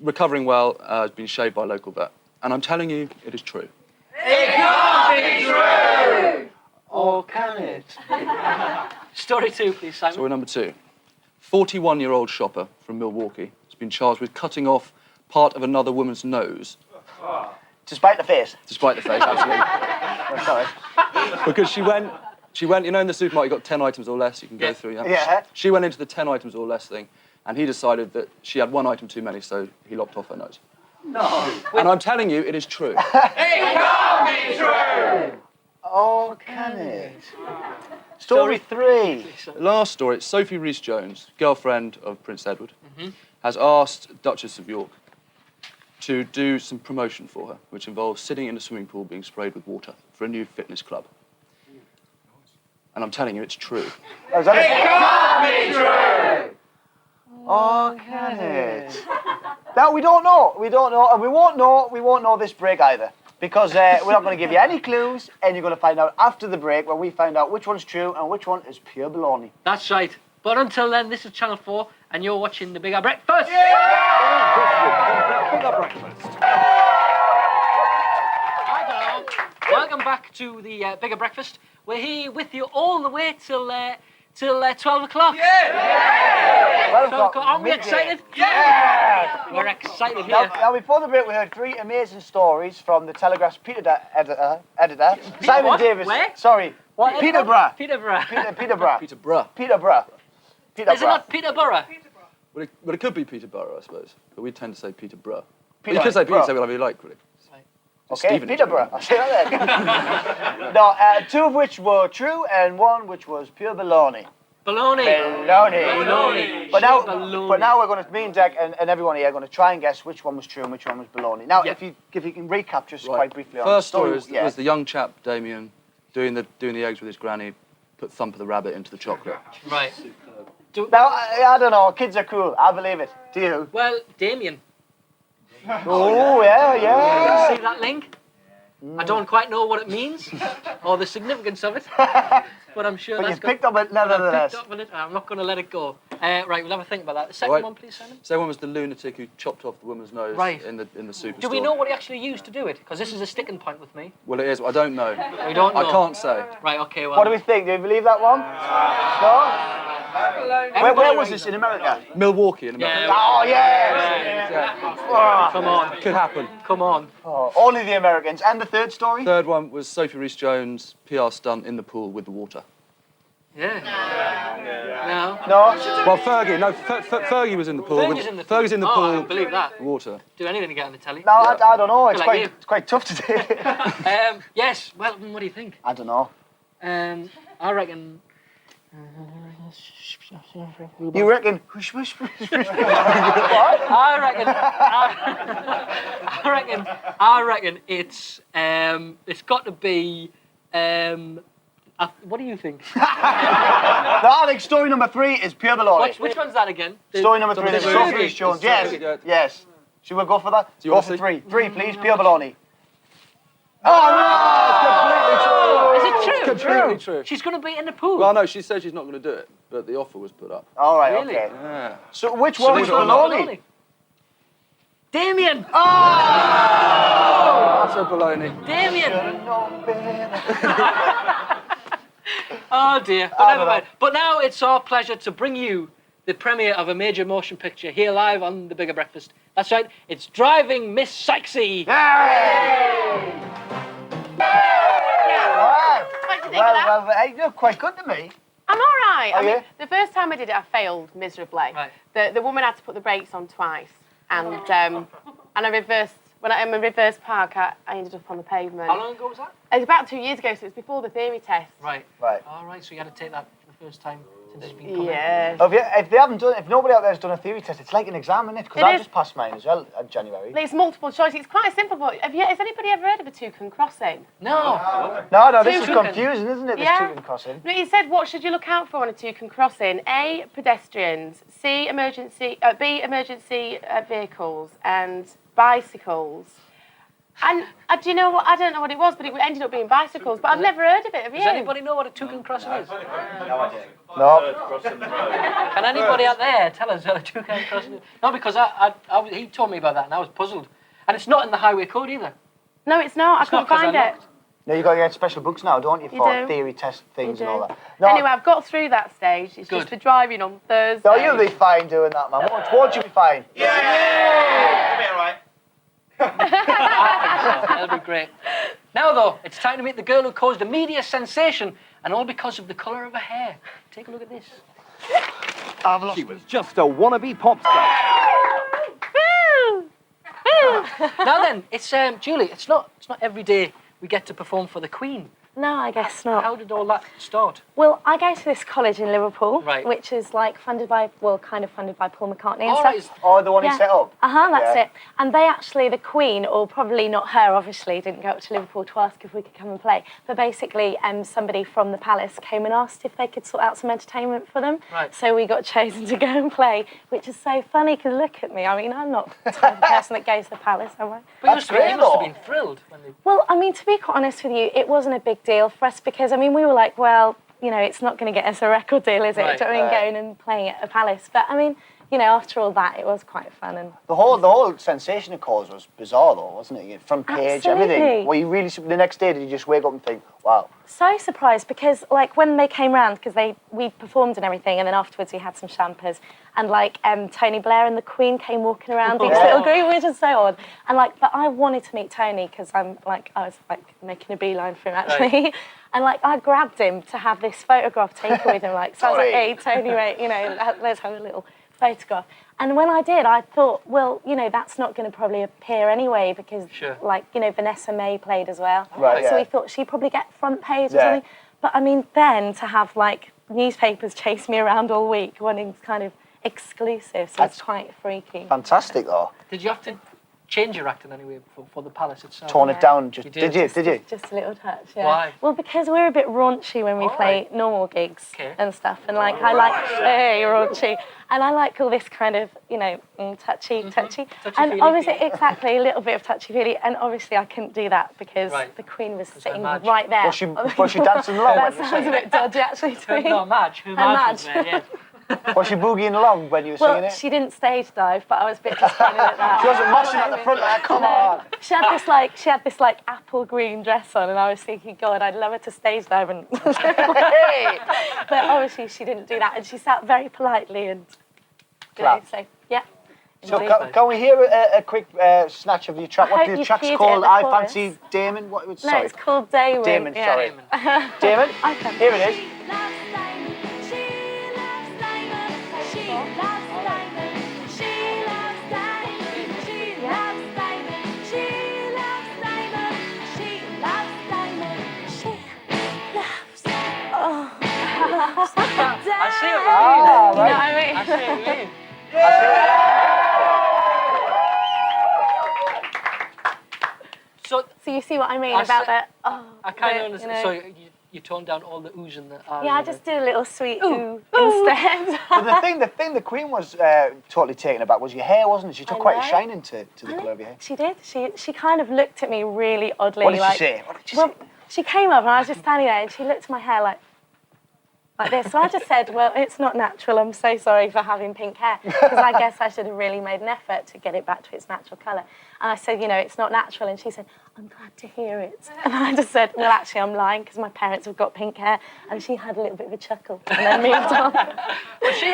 Speaker 10: Recovering well, has been shaved by a local vet. And I'm telling you, it is true.
Speaker 7: It can't be true!
Speaker 3: Or can it? Story 2, please, Simon.
Speaker 10: Story number 2. 41-year-old shopper from Milwaukee has been charged with cutting off part of another woman's nose.
Speaker 2: Despite the face.
Speaker 10: Despite the face, absolutely.
Speaker 2: Sorry.
Speaker 10: Because she went, you know, in the supermarket, you've got 10 items or less you can go through.
Speaker 2: Yeah.
Speaker 10: She went into the 10 items or less thing, and he decided that she had 1 item too many, so he lopped off her nose.
Speaker 3: No.
Speaker 10: And I'm telling you, it is true.
Speaker 7: It can't be true!
Speaker 2: Oh, can it? Story 3.
Speaker 10: The last story, Sophie Rhys-Jones, girlfriend of Prince Edward, has asked Duchess of York to do some promotion for her, which involves sitting in a swimming pool being sprayed with water for a new fitness club. And I'm telling you, it's true.
Speaker 7: It can't be true!
Speaker 2: Oh, can it? Now, we don't know, and we won't know this break either. Because we're not going to give you any clues, and you're going to find out after the break where we find out which one's true and which one is pure baloney.
Speaker 3: That's right. But until then, this is Channel 4, and you're watching The Bigger Breakfast.
Speaker 8: The Bigger Breakfast.
Speaker 3: welcome back to the Bigger Breakfast. We're here with you all the way till 12 o'clock.
Speaker 2: Yeah!
Speaker 3: 12 o'clock. Aren't we excited?
Speaker 2: Yeah!
Speaker 3: We're excited here.
Speaker 2: Now, before the break, we heard 3 amazing stories from the Telegraph's editor Simon
Speaker 3: what?
Speaker 2: Davis.
Speaker 3: Where?
Speaker 2: Sorry,
Speaker 3: What?
Speaker 2: Peterborough.
Speaker 3: Peterborough.
Speaker 2: Peterborough.
Speaker 10: Peterborough.
Speaker 2: Peterborough.
Speaker 3: Is it not Peterborough?
Speaker 10: Well, it could be Peterborough, I suppose. But we tend to say Peterborough. But
Speaker 2: Peter-
Speaker 10: you could say
Speaker 2: Borough.
Speaker 10: Peter, say whatever you like, really. Just
Speaker 2: Okay,
Speaker 10: Stevenage,
Speaker 2: Peterborough. I'll say that then. No, 2 of which were true and 1 which was pure baloney.
Speaker 3: Baloney.
Speaker 2: Baloney. But now we're going to, me and Dec and everyone here are going to try and guess which one was true and which one was baloney. Now, if you can recap just quite briefly on the
Speaker 10: First
Speaker 2: story.
Speaker 10: story was the young chap, Damien, doing the eggs with his granny, put Thumper the rabbit into the chocolate.
Speaker 3: Right.
Speaker 2: Now, I don't know, kids are cool, I believe it. Do you?
Speaker 3: Well, Damien.
Speaker 2: Oh, yeah.
Speaker 3: See that link? I don't quite know what it means or the significance of it, but I'm sure
Speaker 2: But
Speaker 3: that's
Speaker 2: you've picked up it nevertheless.
Speaker 3: I'm not going to let it go. Right, we'll have a think about that. The second one, please, Simon.
Speaker 10: Second one was the lunatic who chopped off the woman's nose in the superstore.
Speaker 3: Do we know what he actually used to do it? Because this is a sticking point with me.
Speaker 10: Well, it is. I don't know.
Speaker 3: We don't know.
Speaker 10: I can't say.
Speaker 3: Right, okay, well.
Speaker 2: What do we think? Do you believe that one? No? Where was this, in America?
Speaker 10: Milwaukee in America.
Speaker 3: Yeah.
Speaker 2: Oh, yes!
Speaker 3: Come on.
Speaker 10: Could happen.
Speaker 3: Come on.
Speaker 2: Oh, only the Americans. And the third story?
Speaker 10: Third one was Sophie Rhys-Jones' PR stunt in the pool with the water.
Speaker 3: Yeah. No.
Speaker 2: No?
Speaker 10: Well, Fergie. No, Fergie was in the pool.
Speaker 3: Fergie's in the pool.
Speaker 10: Fergie's in the
Speaker 3: Oh,
Speaker 10: pool.
Speaker 3: I don't believe that.
Speaker 10: Water.
Speaker 3: Do anything to get on the telly.
Speaker 2: No, I don't know. It's
Speaker 3: Feel like you.
Speaker 2: quite tough to do.
Speaker 3: Yes. Well, what do you think?
Speaker 2: I don't know.
Speaker 3: I reckon.
Speaker 2: You reckon? Whoosh, whoosh, whoosh, whoosh.
Speaker 3: I reckon it's got to be what do you think?
Speaker 2: No, I think story number 3 is pure baloney.
Speaker 3: Which one's that again?
Speaker 2: Story number 3 is Sophie Rhys-Jones. Yes, yes. Should we go for that? Go for 3. 3, please. Pure baloney. Oh,
Speaker 3: Is it true?
Speaker 10: Completely true.
Speaker 3: She's going to be in the pool.
Speaker 10: Well, no, she said she's not going to do it, but the offer was put up.
Speaker 2: all right,
Speaker 3: Really?
Speaker 2: okay.
Speaker 10: Yeah.
Speaker 2: So which one was baloney?
Speaker 3: Damien!
Speaker 10: That's a baloney.
Speaker 3: Damien!
Speaker 2: No, baby.
Speaker 3: Oh dear. But never mind. But now it's our pleasure to bring you the premiere of a major motion picture here live on The Bigger Breakfast. That's right, it's Driving Miss Sykesy.
Speaker 2: Yay! Wow.
Speaker 1: What do you think of that?
Speaker 2: Well, hey, you're quite good to me.
Speaker 1: I'm all right.
Speaker 2: Oh,
Speaker 1: I mean,
Speaker 2: yeah?
Speaker 1: the first time I did it, I failed miserably.
Speaker 3: Right.
Speaker 1: The woman had to put the brakes on twice, and I reversed. When I'm in reverse park, I ended up on the pavement.
Speaker 3: How long ago was that?
Speaker 1: It was about 2 years ago, so it's before the theory test.
Speaker 3: Right.
Speaker 2: Right.
Speaker 3: All right, so you had to take that for the first time since it's been coming.
Speaker 1: Yeah.
Speaker 2: If nobody out there has done a theory test, it's like an exam, isn't it? Because
Speaker 1: It
Speaker 2: I
Speaker 1: is.
Speaker 2: just passed mine as well in January.
Speaker 1: It's multiple choice. It's quite simple, but has anybody ever heard of a toucan crossing?
Speaker 3: No.
Speaker 2: No, this is
Speaker 1: Toucan.
Speaker 2: confusing, isn't it? This
Speaker 1: Yeah.
Speaker 2: toucan crossing.
Speaker 1: No, he said, what should you look out for on a toucan crossing? A, pedestrians. B, emergency vehicles, and bicycles. And do you know what? I don't know what it was, but it ended up being bicycles. But I've never heard of it. Have you?
Speaker 3: Does anybody know what a toucan crossing is?
Speaker 2: No.
Speaker 3: Can anybody out there tell us what a toucan crossing is? No, because he told me about that and I was puzzled. And it's not in the highway code either.
Speaker 1: No, it's not.
Speaker 3: It's
Speaker 1: I
Speaker 3: not
Speaker 1: couldn't
Speaker 3: 'cause
Speaker 1: find
Speaker 3: I
Speaker 1: it.
Speaker 3: looked.
Speaker 2: No, you got to get special books now, don't you,
Speaker 1: You
Speaker 2: for
Speaker 1: do.
Speaker 2: theory test things
Speaker 1: You
Speaker 2: and all
Speaker 1: do.
Speaker 2: that. No,
Speaker 1: Anyway, I've got through that stage. It's
Speaker 3: Good.
Speaker 1: just the driving on Thursday.
Speaker 2: no, you'll be fine doing that, man. Won't you be fine?
Speaker 3: That'll be great. Now, though, it's time to meet the girl who caused a media sensation, and all because of the colour of her hair. Take a look at this.
Speaker 8: She was just a wannabe pop star.
Speaker 3: Now then, it's Julie. It's not every day we get to perform for the Queen.
Speaker 11: No, I guess not.
Speaker 3: How did all that start?
Speaker 11: Well, I go to this college in Liverpool,
Speaker 3: Right.
Speaker 11: which is like kind of funded by Paul McCartney and
Speaker 3: All
Speaker 11: stuff.
Speaker 3: right.
Speaker 2: Oh, the one he
Speaker 11: Yeah.
Speaker 2: set up?
Speaker 11: That's
Speaker 2: Yeah.
Speaker 11: it. And they actually, the Queen, or probably not her, obviously, didn't go up to Liverpool to ask if we could come and play. But basically, somebody from the palace came and asked if they could sort out some entertainment for them.
Speaker 3: Right.
Speaker 11: So we got chosen to go and play, which is so funny, because look at me. I mean, I'm not the type of person that goes to the palace, am I?
Speaker 3: But you must have been thrilled when they...
Speaker 11: Well, I mean, to be quite honest with you, it wasn't a big deal for us because, I mean, we were like, well, you know, it's not going to get us a record deal, is it?
Speaker 3: Right.
Speaker 11: Do you know what I mean? Going and playing at a palace. But, I mean, you know, after all that, it was quite fun. And
Speaker 2: The whole sensation it caused was bizarre, though, wasn't it? Front page, everything.
Speaker 11: Absolutely.
Speaker 2: Well, you really the next day did you just wake up and think, wow?
Speaker 11: so surprised because, like, when they came round, because we performed and everything, and then afterwards we had some champers, and like Tony Blair and the Queen came walking around each little group, which is so odd. And like, but I wanted to meet Tony because I was like making a beeline for him actually, right. And like I grabbed him to have this photograph taken with him. Like, so I was like, hey Tony, wait, you know, let's have a little photograph. And when I did, I thought, well, you know, that's not going to probably appear anyway because, like, you know, Vanessa May played as well.
Speaker 2: Right,
Speaker 11: so we thought she'd probably get front page or something. But I mean, then to have like newspapers chase me around all week wanting kind of exclusives was quite freaky.
Speaker 2: Fantastic, though.
Speaker 3: Did you have to change your act in any way for the palace itself?
Speaker 2: Tone it down. Did you?
Speaker 11: Just a little touch, yeah.
Speaker 3: Why?
Speaker 11: Well, because we're a bit raunchy when we play normal gigs and stuff, and like I like raunchy, and I like all this kind of, you know, touchy, and obviously exactly a little bit of touchy-feely, and obviously I couldn't do that because the Queen was sitting right there.
Speaker 2: Was she dancing along?
Speaker 11: That sounds a bit dodgy actually to me.
Speaker 3: No, Madge. Her Madge was there, yeah.
Speaker 2: Was she boogieing along when you were singing it?
Speaker 11: She didn't stage dive, but I was a bit disappointed at that.
Speaker 2: She wasn't moshing at the front like, come on.
Speaker 11: She had this apple green dress on, and I was thinking, God, I'd love her to stage dive, and but obviously she didn't do that, and she sat very politely and so yeah.
Speaker 2: So can we hear a quick snatch of your track? What the track's called? I Fancy Damon. What would
Speaker 11: No, it's called Damon.
Speaker 2: Damon, sorry. Damon. Here it is.
Speaker 3: I see what you mean.
Speaker 11: You know what I mean?
Speaker 3: I see what you mean. So
Speaker 11: you see what I mean about that?
Speaker 3: I kind of understand. So you toned down all the oohs and the ahs.
Speaker 11: Yeah, I just did a little sweet ooh instead.
Speaker 2: But the thing the Queen was totally taken aback was your hair, wasn't it? She took quite a shine into the colour of your hair.
Speaker 11: She did. She kind of looked at me really oddly.
Speaker 2: What did she say?
Speaker 11: She came up and I was just standing there and she looked at my hair like this. So I just said, well, it's not natural. I'm so sorry for having pink hair. Because I guess I should have really made an effort to get it back to its natural colour. And I said, you know, it's not natural. And she said, I'm glad to hear it. And I just said, well, actually, I'm lying because my parents have got pink hair. And she had a little bit of a chuckle and then moved on.
Speaker 3: Well, she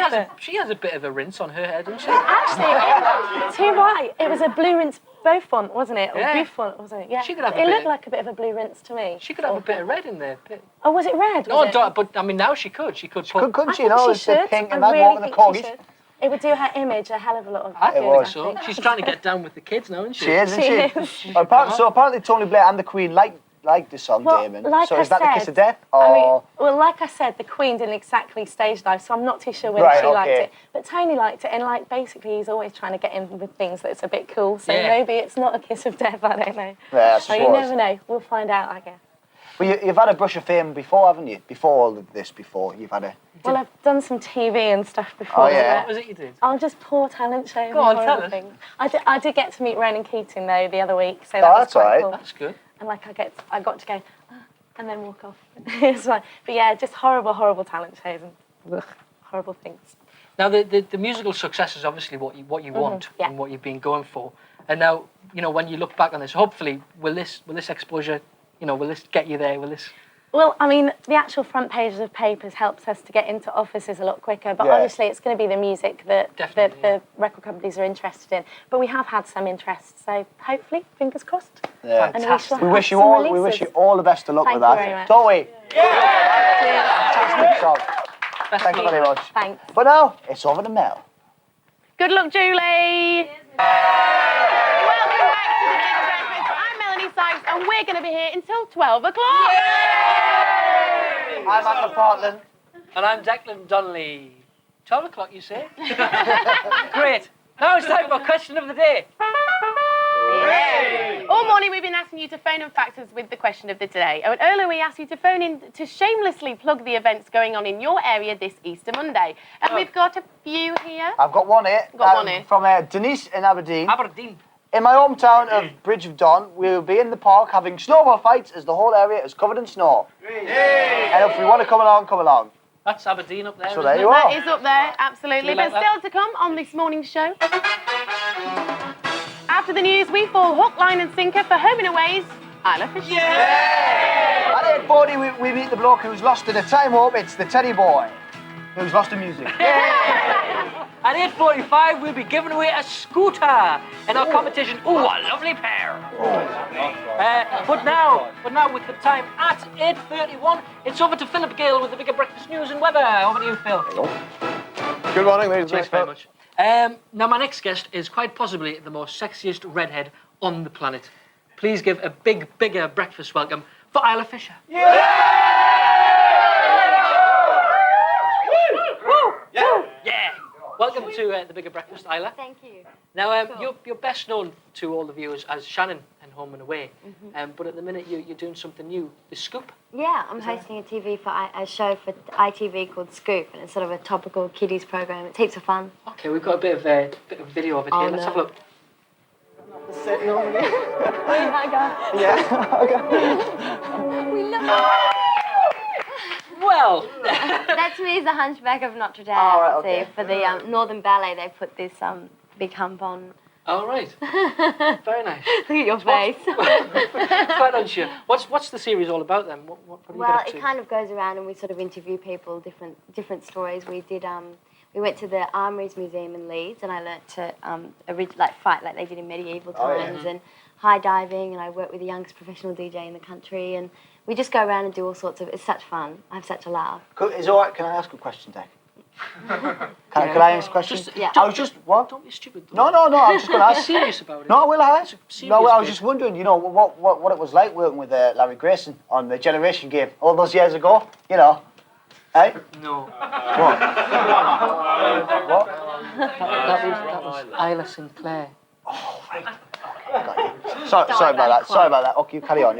Speaker 3: has a bit of a rinse on her head, doesn't she?
Speaker 11: Actually, too right. It was a blue rinse Beaufont, wasn't it? Or Beaufont, wasn't it? Yeah.
Speaker 3: She could have
Speaker 11: it looked like a bit of a blue rinse to me.
Speaker 3: She could have a bit of red in there.
Speaker 11: Oh, was it red?
Speaker 3: No, but I mean, now she could. She could put...
Speaker 2: Couldn't she? You know, it's the pink and that
Speaker 11: really
Speaker 2: walking the corgis.
Speaker 11: It would do her image a hell of a lot of
Speaker 3: I
Speaker 11: good,
Speaker 3: think so. She's trying to get down with the kids now, isn't she?
Speaker 2: She is, isn't she? So apparently Tony Blair and the Queen liked the song, Damon.
Speaker 11: Like
Speaker 2: so is that the kiss of death?
Speaker 11: I mean, well, like I said, the Queen didn't exactly stage dive, so I'm not too sure whether she liked it. But Tony liked it, and like basically he's always trying to get in with things that's a bit cool. So maybe it's not a kiss of death. I don't know.
Speaker 2: Yeah,
Speaker 11: so you never know. We'll find out, I guess.
Speaker 2: Well, you've had a brush of fame before, haven't you? Before all of this, you've had a...
Speaker 11: Well, I've done some TV and stuff before.
Speaker 2: Oh, yeah.
Speaker 3: What was it you did?
Speaker 11: I'll just poor talent shows.
Speaker 3: Go on, tell us.
Speaker 11: I did get to meet Ronan Keating, though, the other week, so
Speaker 2: that's
Speaker 11: quite cool.
Speaker 3: That's good.
Speaker 11: And like I got to go and then walk off. It's fine. But yeah, just horrible talent shows and horrible things.
Speaker 3: Now the musical success is obviously what you want and what you've been going for. And now, you know, when you look back on this, hopefully will this exposure, you know, will this get you there? Will this?
Speaker 11: Well, I mean, the actual front pages of papers helps us to get into offices a lot quicker, but obviously it's going to be the music that the record companies are interested in. But we have had some interest, so hopefully, fingers crossed.
Speaker 2: Yeah.
Speaker 11: And
Speaker 2: we wish you all the best of luck with that.
Speaker 11: Thank you very much.
Speaker 2: Don't we? Fantastic song. Thank you very much.
Speaker 11: Thanks.
Speaker 2: But now it's over to Mel.
Speaker 1: Good luck, Julie. Welcome back to the Big Breakfast. I'm Melanie Sykes, and we're going to be here until 12 o'clock.
Speaker 2: I'm Anna Portland.
Speaker 3: And I'm Declan Donnelly. 12 o'clock, you say? Great. Now it's time for question of the day.
Speaker 1: Yay. All morning we've been asking you to phone in factors with the question of the day. And earlier we asked you to phone in to shamelessly plug the events going on in your area this Easter Monday. And we've got a few here.
Speaker 2: I've got one here. From Denise in Aberdeen. In my hometown of Bridge of Don, we'll be in the park having snowball fights as the whole area is covered in snow. And if we want to come along, come along.
Speaker 3: That's Aberdeen up there.
Speaker 2: So
Speaker 3: isn't
Speaker 2: there
Speaker 3: it?
Speaker 2: you are.
Speaker 1: That is up there, absolutely.
Speaker 3: Do you like
Speaker 1: But still to come on this morning's show. After the news, we fall hook, line and sinker for home and aways. Isla Fisher.
Speaker 2: At 8:40, we meet the bloke who's lost at a time up. It's the Teddy Boy who's lost to music.
Speaker 3: At 8:45, we'll be giving away a scooter in our competition. Ooh, a lovely pair. But now, with the time at 8:31, it's over to Philip Gale with the Bigger Breakfast News and Weather. Over to you, Phil.
Speaker 4: Good morning, ladies and
Speaker 3: Thanks very much. Now, my next guest is quite possibly the most sexiest redhead on the planet. Please give a bigger breakfast welcome for Isla Fisher. Welcome to the Bigger Breakfast, Isla.
Speaker 12: Thank you.
Speaker 3: Now, you're best known to all the viewers as Shannon in Home and Away, but at the minute you're doing something new, The Scoop.
Speaker 12: Yeah, I'm hosting a show for ITV called Scoop, and it's sort of a topical kiddies program. It's heaps of fun.
Speaker 3: Okay, we've got a bit of video of it here. Let's have a look.
Speaker 12: Sitting on me. Oh my God.
Speaker 2: Yeah. Okay.
Speaker 12: We love
Speaker 3: Well,
Speaker 12: that's me as the Hunchback of Notre Dame.
Speaker 2: Oh, right, okay.
Speaker 12: See, for the Northern Ballet, they put this big hump on.
Speaker 3: all right. Very nice.
Speaker 12: Look at your face.
Speaker 3: Quite unsure. What's the series all about then? What do you
Speaker 12: Well,
Speaker 3: get up to?
Speaker 12: it kind of goes around and we sort of interview people, different stories. We did we went to the Armories Museum in Leeds and I learnt to fight like they did in medieval times and high diving, and I worked with the youngest professional DJ in the country, and we just go around and do all sorts of. It's such fun. I have such a laugh.
Speaker 2: Is it all right? Can I ask a question, Dec? Can I ask a question? I was just what?
Speaker 3: Don't be stupid.
Speaker 2: No. I was just going to ask.
Speaker 3: Serious about it.
Speaker 2: No, will I? No, I was
Speaker 3: bit.
Speaker 2: just wondering. You know what it was like working with Larry Grayson on the Generation Game all those years ago. You know, hey?
Speaker 3: No.
Speaker 2: What? What?
Speaker 3: That was Isla Sinclair.
Speaker 2: Oh, right. Got you. Sorry about that. Okay, you carry on.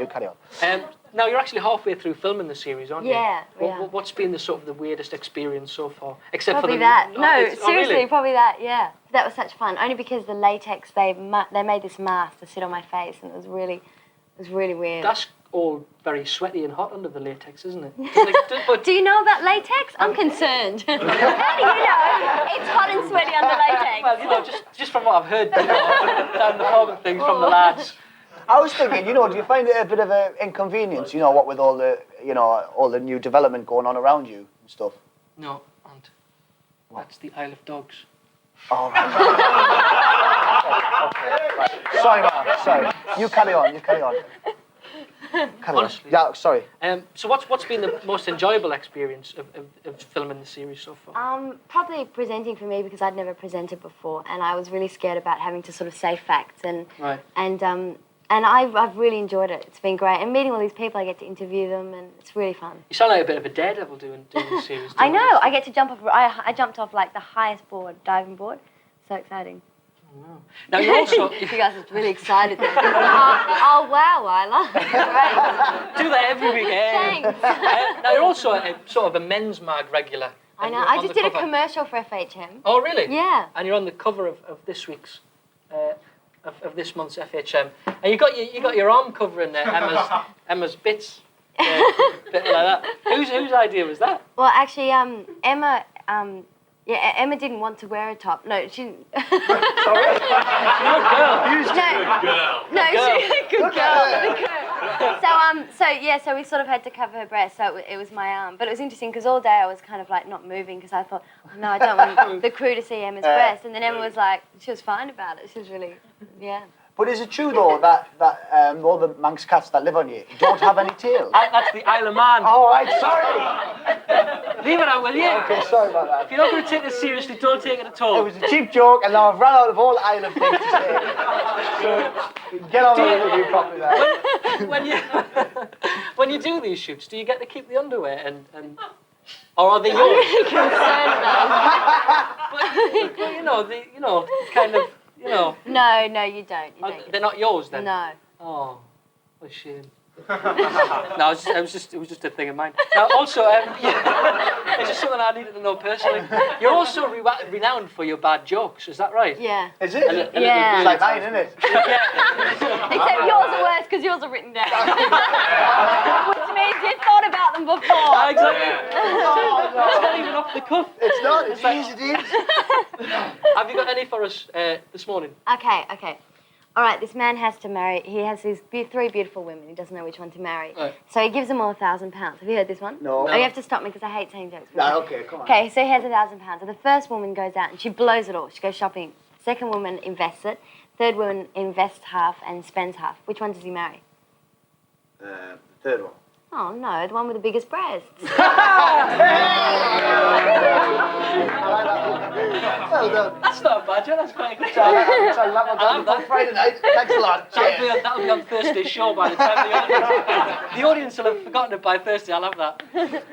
Speaker 3: Now you're actually halfway through filming the series, aren't you?
Speaker 12: Yeah.
Speaker 3: What's been the weirdest experience so far? Except
Speaker 12: Probably
Speaker 3: for the
Speaker 12: that. No,
Speaker 3: oh,
Speaker 12: seriously,
Speaker 3: really?
Speaker 12: probably that. Yeah, that was such fun. Only because the latex they made this mask to sit on my face, and it was really weird.
Speaker 3: That's all very sweaty and hot under the latex, isn't it?
Speaker 12: Do you know about latex? I'm concerned. How do you know it's hot and sweaty under latex?
Speaker 3: Well, you know, just from what I've heard down the pub and things from the lads.
Speaker 2: I was thinking, do you find it a bit of an inconvenience? What with all the new development going on around you and stuff.
Speaker 3: No, and that's the Isle of Dogs.
Speaker 2: Oh, right. Okay, right. Sorry, Mark. Sorry. You carry on.
Speaker 3: Honestly.
Speaker 2: Yeah, sorry.
Speaker 3: So what's been the most enjoyable experience of filming the series so far?
Speaker 12: Probably presenting for me, because I'd never presented before, and I was really scared about having to sort of say facts and I've really enjoyed it. It's been great, and meeting all these people, I get to interview them, and it's really fun.
Speaker 3: You sound like a bit of a daredevil doing the series.
Speaker 12: I know. I get to jump off. I jumped off like the highest diving board. So exciting.
Speaker 3: Oh. Now you're also.
Speaker 12: You guys are really excited. Oh wow, Isla. Great.
Speaker 3: Do that every week.
Speaker 12: Thanks.
Speaker 3: Now you're also a sort of a men's mag regular.
Speaker 12: I know. I just did a commercial for FHM.
Speaker 3: Oh really?
Speaker 12: Yeah.
Speaker 3: And you're on the cover of this week's. Of this month's FHM, and you got your arm covering there, Emma's bits, bit like that. Whose idea was that?
Speaker 12: Well, actually, Emma didn't want to wear a top. No, she.
Speaker 3: Sorry. Good girl.
Speaker 12: Good girl. So we sort of had to cover her breast, so it was my arm. But it was interesting because all day I was kind of like not moving because I thought, oh, no, I don't want the crew to see Emma's breast. And then Emma was like, she was fine about it. She was really, yeah.
Speaker 2: But is it true though that all the Manx cats that live on you don't have any tails?
Speaker 3: That's the Isle of Man.
Speaker 2: Oh, right, sorry.
Speaker 3: Leave it out, will you?
Speaker 2: Okay, sorry about that.
Speaker 3: If you're not going to take this seriously, don't take it at all.
Speaker 2: It was a cheap joke, and now I've run out of all Isle of things to say. So get on with it, you properly there.
Speaker 3: When you do these shoots, do you get to keep the underwear and or are they yours?
Speaker 12: I'm really concerned about
Speaker 3: but kind of.
Speaker 12: No, you don't.
Speaker 3: They're not yours then?
Speaker 12: No.
Speaker 3: Oh, what a shame. No, it was just a thing of mine. Now, also, it's just something I needed to know personally. You're also renowned for your bad jokes, is that right?
Speaker 12: Yeah.
Speaker 2: Is it?
Speaker 12: Yeah.
Speaker 2: It's like mine, isn't it?
Speaker 12: Except yours are worse because yours are written down. Which means you thought about them before.
Speaker 3: Exactly. off the cuff.
Speaker 2: It's not. It's easy, dude.
Speaker 3: Have you got any for us this morning?
Speaker 12: Okay. All right, this man has to marry. He has these three beautiful women. He doesn't know which one to marry.
Speaker 3: Right.
Speaker 12: So he gives them all £1,000. Have you heard this one?
Speaker 2: No.
Speaker 12: Oh, you have to stop me because I hate saying jokes.
Speaker 2: No, okay, come on.
Speaker 12: Okay, so he has £1,000. So the first woman goes out and she blows it all. She goes shopping. Second woman invests it. Third woman invests half and spends half. Which one does he marry?
Speaker 2: The third one.
Speaker 12: Oh no, the one with the biggest breasts.
Speaker 2: Well done.
Speaker 3: That's not bad, Joe. That's quite good.
Speaker 2: I love that. Friday night. Thanks a lot.
Speaker 3: That'll be on Thursday's show by the time the audience will have forgotten it by Thursday. I love that.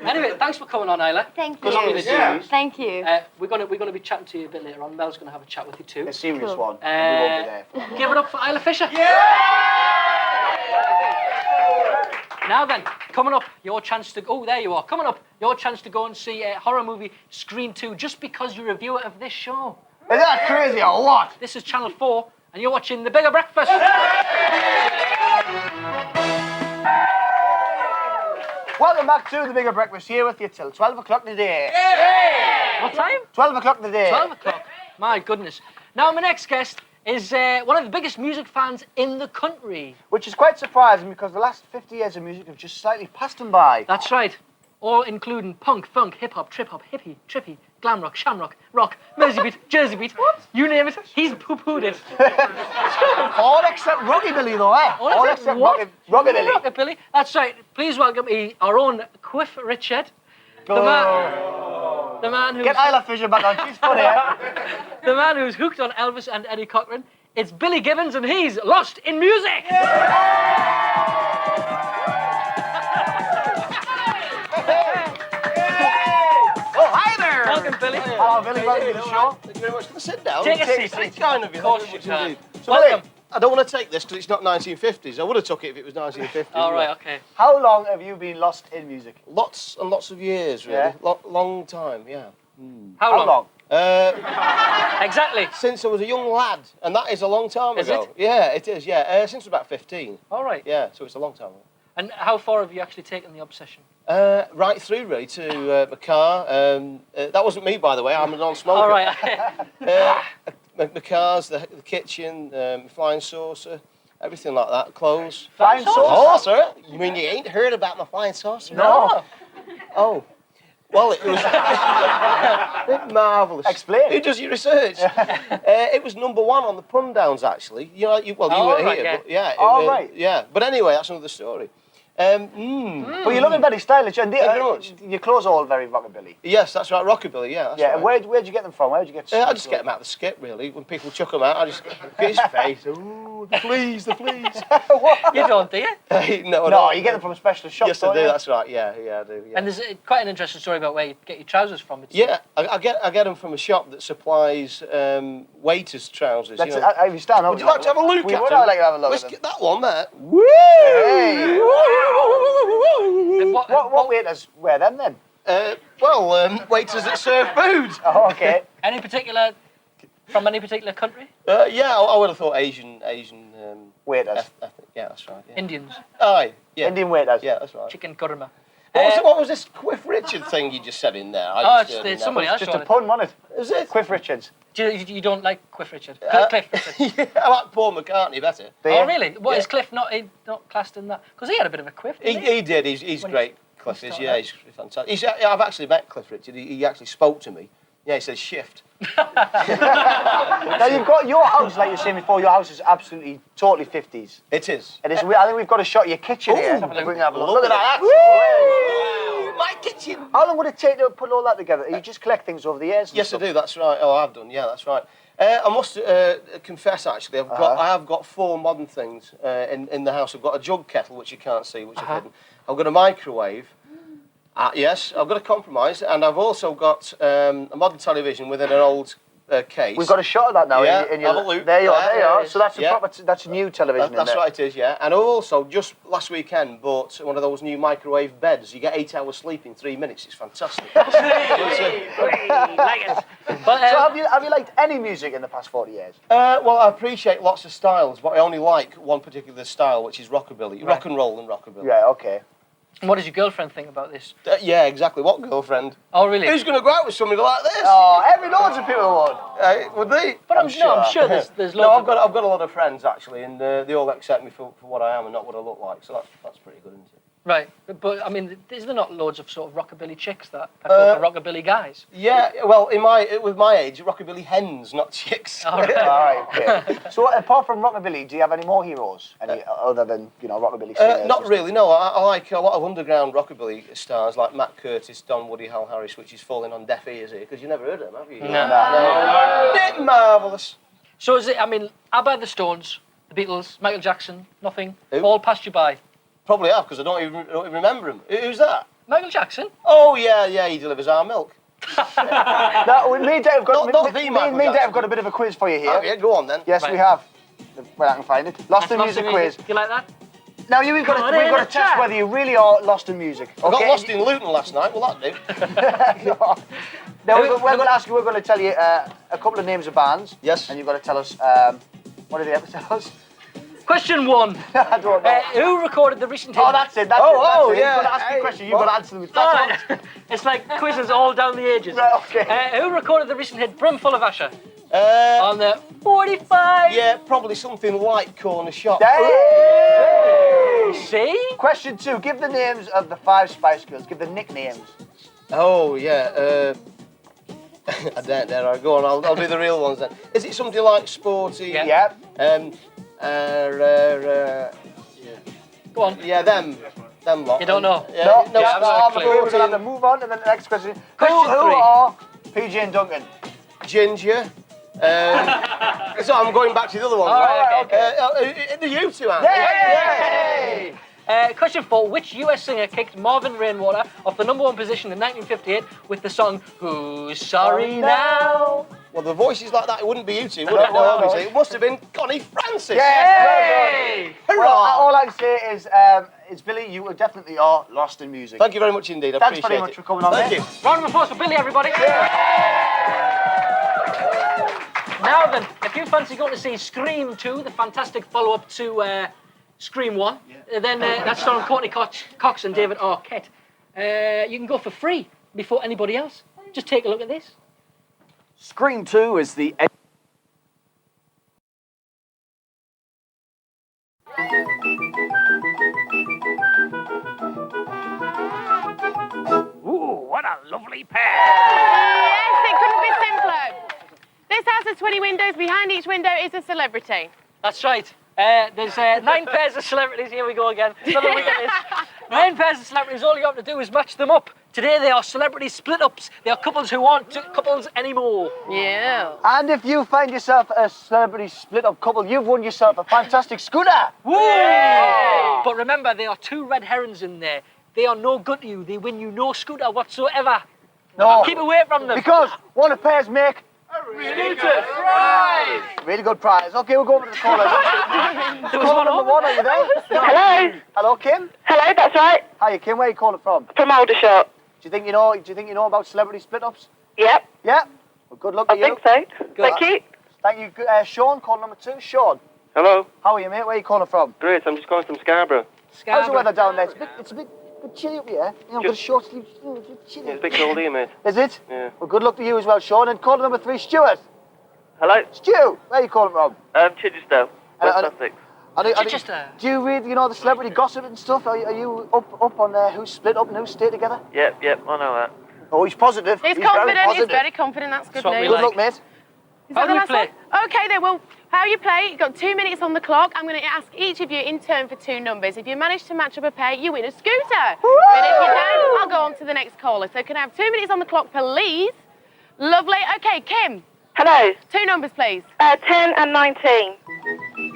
Speaker 3: Anyway, thanks for coming on, Isla.
Speaker 12: Thank you.
Speaker 3: Good luck with the series.
Speaker 12: Thank you.
Speaker 3: We're gonna be chatting to you a bit later on. Mel's gonna have a chat with you too.
Speaker 2: A serious
Speaker 12: Cool.
Speaker 2: one. We won't be there.
Speaker 3: Give it up for Isla Fisher. Now then, coming up, your chance to... Oh, there you are. Coming up, your chance to go and see a horror movie, Screen 2, just because you're a viewer of this show.
Speaker 2: Is that crazy or what?
Speaker 3: This is Channel 4, and you're watching The Bigger Breakfast.
Speaker 2: Welcome back to The Bigger Breakfast, here with you till 12 o'clock today.
Speaker 3: What time?
Speaker 2: 12 o'clock today.
Speaker 3: 12 o'clock. My goodness. Now, my next guest is one of the biggest music fans in the country.
Speaker 2: Which is quite surprising because the last 50 years of music have just slightly passed him by.
Speaker 3: That's right. All including punk, funk, hip-hop, trip-hop, hippie, trippy, glam rock, shamrock, rock, Mersey beat, Jersey beat. You name it, he's poo-pooed it.
Speaker 2: All except Rockabilly though, eh? All except
Speaker 3: what?
Speaker 2: Rockabilly.
Speaker 3: Rockabilly. That's right. Please welcome our own Quiff Richard. The man who's...
Speaker 2: Get Isla Fisher back on, she's funny, eh?
Speaker 3: The man who's hooked on Elvis and Eddie Cochran. It's Billy Gibbons and he's lost in music.
Speaker 2: Oh, hi there!
Speaker 3: Welcome, Billy.
Speaker 2: Hello, Billy. Welcome to the show.
Speaker 13: Thank you very much. Can I sit down?
Speaker 3: Take a seat.
Speaker 13: It's kind of you.
Speaker 3: Of course
Speaker 13: Thank
Speaker 3: you
Speaker 13: very
Speaker 3: can.
Speaker 13: much indeed. So,
Speaker 3: Welcome.
Speaker 13: Billy, I don't want to take this because it's not 1950s. I would have took it if it was 1950s.
Speaker 3: All right, okay.
Speaker 2: How long have you been lost in music?
Speaker 13: Lots and lots of years, really.
Speaker 2: Yeah.
Speaker 13: Long time, yeah.
Speaker 3: How long?
Speaker 13: Exactly. Since I was a young lad, and that is a long time
Speaker 3: Is
Speaker 13: ago.
Speaker 3: it?
Speaker 13: Yeah, it is, yeah. Since I was about 15.
Speaker 3: All right.
Speaker 13: Yeah, so it's a long time ago.
Speaker 3: And how far have you actually taken the obsession?
Speaker 13: Right through, really, to my car. That wasn't me, by the way. I'm a non-smoker.
Speaker 3: All right.
Speaker 13: My cars, the kitchen, flying saucer, everything like that, clothes.
Speaker 2: Flying saucer?
Speaker 13: You mean you ain't heard about my flying saucer?
Speaker 2: No.
Speaker 13: Oh. Well, it was marvellous.
Speaker 2: Explain.
Speaker 13: Who does your research? It was #1 on the pun downs, actually. You know, you weren't
Speaker 3: right,
Speaker 13: here,
Speaker 3: yeah.
Speaker 13: but yeah.
Speaker 2: Right.
Speaker 13: Yeah, but anyway, that's another story.
Speaker 2: But you're looking very stylish, and
Speaker 13: Thank you very much.
Speaker 2: your clothes are all very rockabilly.
Speaker 13: Yes, that's right, Rockabilly, yeah. That's
Speaker 2: Yeah,
Speaker 13: right.
Speaker 2: where'd you get them from? Where'd you get
Speaker 13: I just get them out of the skip, really. When people chuck them out, I just get his face. Ooh, the fleas.
Speaker 3: You don't, do you?
Speaker 13: No,
Speaker 2: you get them from a specialist shop.
Speaker 13: Yes, I do. That's right. Yeah, I do. Yeah.
Speaker 3: And there's quite an interesting story about where you get your trousers from.
Speaker 13: Yeah, I get them from a shop that supplies waiters' trousers.
Speaker 2: That's
Speaker 13: you know.
Speaker 2: If you stand up,
Speaker 13: Would you like to have a look
Speaker 2: we
Speaker 13: at
Speaker 2: would
Speaker 13: them?
Speaker 2: like to have a look
Speaker 13: Let's
Speaker 2: at them.
Speaker 13: get that one there.
Speaker 2: Woo! Hey. What waiters wear them then?
Speaker 13: Waiters that serve food.
Speaker 2: Oh, okay.
Speaker 3: From any particular country?
Speaker 13: Yeah, I would have thought Asian.
Speaker 2: Waiters.
Speaker 13: Yeah, that's right. Yeah.
Speaker 3: Indians.
Speaker 13: Aye, yeah.
Speaker 2: Indian waiters.
Speaker 13: Yeah, that's right.
Speaker 3: Chicken korma.
Speaker 13: What was this Quiff Richard thing you just said in there?
Speaker 3: It's somebody else.
Speaker 2: Just a pun, wasn't it?
Speaker 13: Is it?
Speaker 2: Quiff Richards.
Speaker 3: You don't like Cliff Richard? Cliff Richard.
Speaker 13: Yeah, I like Paul McCartney better.
Speaker 3: Oh, really? What,
Speaker 13: Yeah.
Speaker 3: is Cliff not classed in that? Because he had a bit of a quiff, didn't
Speaker 13: He did. He's great. Cliff is. Yeah, he's fantastic. I've actually met Cliff Richard. He actually spoke to me. Yeah, he said shift.
Speaker 2: Now you've got your house, like you were saying before. Your house is absolutely, totally 50s.
Speaker 13: It is.
Speaker 2: I think we've got a shot of your kitchen here.
Speaker 13: Ooh,
Speaker 2: We can have a look. Look at that.
Speaker 13: Woo! My kitchen.
Speaker 2: How long would it take to put all that together? You just collect things over the years. and
Speaker 13: Yes,
Speaker 2: stuff?
Speaker 13: I do. That's right. Oh, I've done. Yeah, that's right. I must confess, actually, I have got 4 modern things in the house. I've got a jug kettle, which you can't see, which I've hidden. I've got a microwave. Yes, I've got a compromise, and I've also got a modern television within an old case.
Speaker 2: We've got a shot of that now.
Speaker 13: Yeah,
Speaker 2: in your,
Speaker 13: have a look.
Speaker 2: There you are. So that's a
Speaker 13: Yeah.
Speaker 2: proper. That's a new television.
Speaker 13: That's
Speaker 2: in there.
Speaker 13: right, it is, yeah. And I also, just last weekend, bought one of those new microwave beds. You get 8 hours sleep in 3 minutes. It's fantastic.
Speaker 3: Like it. But,
Speaker 2: So have you liked any music in the past 40 years?
Speaker 13: Well, I appreciate lots of styles, but I only like one particular style, which is rockabilly. Rock and roll and rockabilly.
Speaker 2: Yeah. Okay.
Speaker 3: And what does your girlfriend think about this?
Speaker 13: Yeah, exactly. What girlfriend?
Speaker 3: Oh, really?
Speaker 13: Who's going to go out with somebody like this?
Speaker 2: Oh, loads of people would.
Speaker 13: Would they?
Speaker 3: But I'm sure there's loads.
Speaker 13: No, I've got a lot of friends actually, and they all accept me for what I am and not what I look like. So that's pretty good, isn't it?
Speaker 3: Right, but I mean, is there not loads of sort of rockabilly chicks that are rockabilly guys?
Speaker 13: Yeah, well, with my age, rockabilly hens, not chicks.
Speaker 3: All right.
Speaker 2: All right, okay. So apart from rockabilly, do you have any more heroes? Any other than rockabilly singers?
Speaker 13: Not really. No, I like a lot of underground rockabilly stars like Matt Curtis, Don Woody, Hal Harris, which is falling on deaf ears here because you've never heard of them, have you?
Speaker 3: No.
Speaker 13: Bit marvellous.
Speaker 3: So is it? I mean, ABBA, the Stones, the Beatles, Michael Jackson, nothing,
Speaker 13: Who?
Speaker 3: all passed you by.
Speaker 13: Probably have because I don't even remember him. Who's that?
Speaker 3: Michael Jackson.
Speaker 13: Oh yeah, he delivers our milk.
Speaker 2: No, me and Dave have got a bit of a quiz for you here.
Speaker 13: Oh, yeah, go on then.
Speaker 2: Yes,
Speaker 3: Right.
Speaker 2: we have. Well, I can find it. Lost in Music quiz.
Speaker 3: Do you like that?
Speaker 2: Now we've got to test whether you really are lost in music.
Speaker 13: I got lost in Luton last night. Will that do?
Speaker 2: No. Now we're going to ask you. We're going to tell you a couple of names of bands.
Speaker 13: Yes.
Speaker 2: And you've got to tell us what are the episodes.
Speaker 3: Question 1.
Speaker 2: I don't know.
Speaker 3: Who recorded the recent hit?
Speaker 2: Oh, that's it. That's it.
Speaker 13: Yeah.
Speaker 2: You've got to ask me a question. You've got to answer them. That's all.
Speaker 3: It's like quizzes all down the ages.
Speaker 2: Right, okay.
Speaker 3: Who recorded the recent hit Brimful of Asher?
Speaker 13: On
Speaker 3: On the 45.
Speaker 13: Yeah, probably something like Corner Shop.
Speaker 3: See?
Speaker 2: Question 2. Give the names of the 5 Spice Girls. Give the nicknames.
Speaker 13: Oh yeah. I don't dare. Go on. I'll do the real ones then. Is it something like Sporty?
Speaker 2: Yeah.
Speaker 3: Go on.
Speaker 13: Yeah, them lot.
Speaker 3: You don't know?
Speaker 13: Yeah,
Speaker 2: No,
Speaker 13: no,
Speaker 3: Yeah, I've got a clue.
Speaker 2: we're going to have to move on to the next question.
Speaker 3: Question
Speaker 2: Who
Speaker 3: 3.
Speaker 2: are PJ and Duncan?
Speaker 13: Ginger. So I'm going back to the other ones.
Speaker 3: All right, okay.
Speaker 13: The you two, aren't
Speaker 2: Yay!
Speaker 3: Question 4. Which US singer kicked Marvin Rainwater off the #1 position in 1958 with the song Who's Sorry Now?
Speaker 13: Well, the voices like that, it wouldn't be you two, would it? No, obviously. It must have been Connie Francis.
Speaker 2: Yes!
Speaker 3: Hey!
Speaker 2: Well, all I can say is, Billy, you definitely are lost in music.
Speaker 13: Thank you very much indeed. I
Speaker 2: Thanks
Speaker 13: appreciate
Speaker 2: very
Speaker 13: it.
Speaker 2: much for coming on.
Speaker 13: Thank
Speaker 2: there.
Speaker 13: you.
Speaker 3: Round of applause for Billy, everybody. Now then, if you fancy going to see Scream 2, the fantastic follow-up to Scream 1, then that's starring Courtney Cox and David Arquette. You can go for free before anybody else. Just take a look at this.
Speaker 8: Scream 2 is the...
Speaker 7: Ooh, what a lovely pair.
Speaker 1: Yes, it couldn't be simpler. This house has 20 windows. Behind each window is a celebrity.
Speaker 3: That's right. There's 9 pairs of celebrities. Here we go again. Another week at this. 9 pairs of celebrities. All you have to do is match them up. Today they are celebrity split-ups. They are couples who aren't couples anymore.
Speaker 1: Yeah.
Speaker 2: And if you find yourself a celebrity split-up couple, you've won yourself a fantastic scooter.
Speaker 3: Woo! Yeah. But remember, there are 2 red herons in there. They are no good to you. They win you no scooter whatsoever.
Speaker 2: No.
Speaker 3: Keep away from them.
Speaker 2: Because one of pairs make
Speaker 3: Scooter prize.
Speaker 2: really good prize. Okay, we'll go over to the callers.
Speaker 3: There was
Speaker 2: Caller
Speaker 3: one
Speaker 2: number 1, are you there?
Speaker 14: Hello.
Speaker 2: Hello, Kim.
Speaker 14: Hello, that's right.
Speaker 2: Hiya, Kim. Where are you calling from?
Speaker 14: From Aldershot.
Speaker 2: Do you think you know about celebrity split-ups?
Speaker 14: Yep.
Speaker 2: Yeah. Well, good luck to you.
Speaker 14: I think so. Thank you.
Speaker 2: Thank you, Sean. Call number 2. Sean.
Speaker 15: Hello.
Speaker 2: How are you, mate? Where are you calling from?
Speaker 15: Great, I'm just calling from Scarborough.
Speaker 2: How's the weather down there? It's a bit chilly up here. You know, I've got a short sleeve. It's a bit chilly.
Speaker 15: Yeah, it's a bit cold here, mate.
Speaker 2: Is it?
Speaker 15: Yeah.
Speaker 2: Well, good luck to you as well, Sean. And caller number 3, Stuart.
Speaker 15: Hello.
Speaker 2: Stu, where are you calling from?
Speaker 15: Chichester, West Sussex.
Speaker 3: Chichester.
Speaker 2: Do you read, the celebrity gossip and stuff? Are you up on who's split up and who's stayed together?
Speaker 15: Yep, I know that.
Speaker 2: Oh, he's positive.
Speaker 1: He's
Speaker 2: very
Speaker 1: confident. He's
Speaker 2: positive.
Speaker 1: very confident. That's good news.
Speaker 2: Good luck, mate.
Speaker 1: Is
Speaker 3: How
Speaker 1: that
Speaker 3: do
Speaker 1: the
Speaker 3: you
Speaker 1: last
Speaker 3: play?
Speaker 1: one? Okay, then. Well, how you play? You've got 2 minutes on the clock. I'm going to ask each of you in turn for 2 numbers. If you manage to match up a pair, you win a scooter. But if you don't, I'll go on to the next caller. So can I have 2 minutes on the clock, please? Lovely. Okay, Kim.
Speaker 14: Hello.
Speaker 1: 2 numbers, please.
Speaker 14: 10 and 19.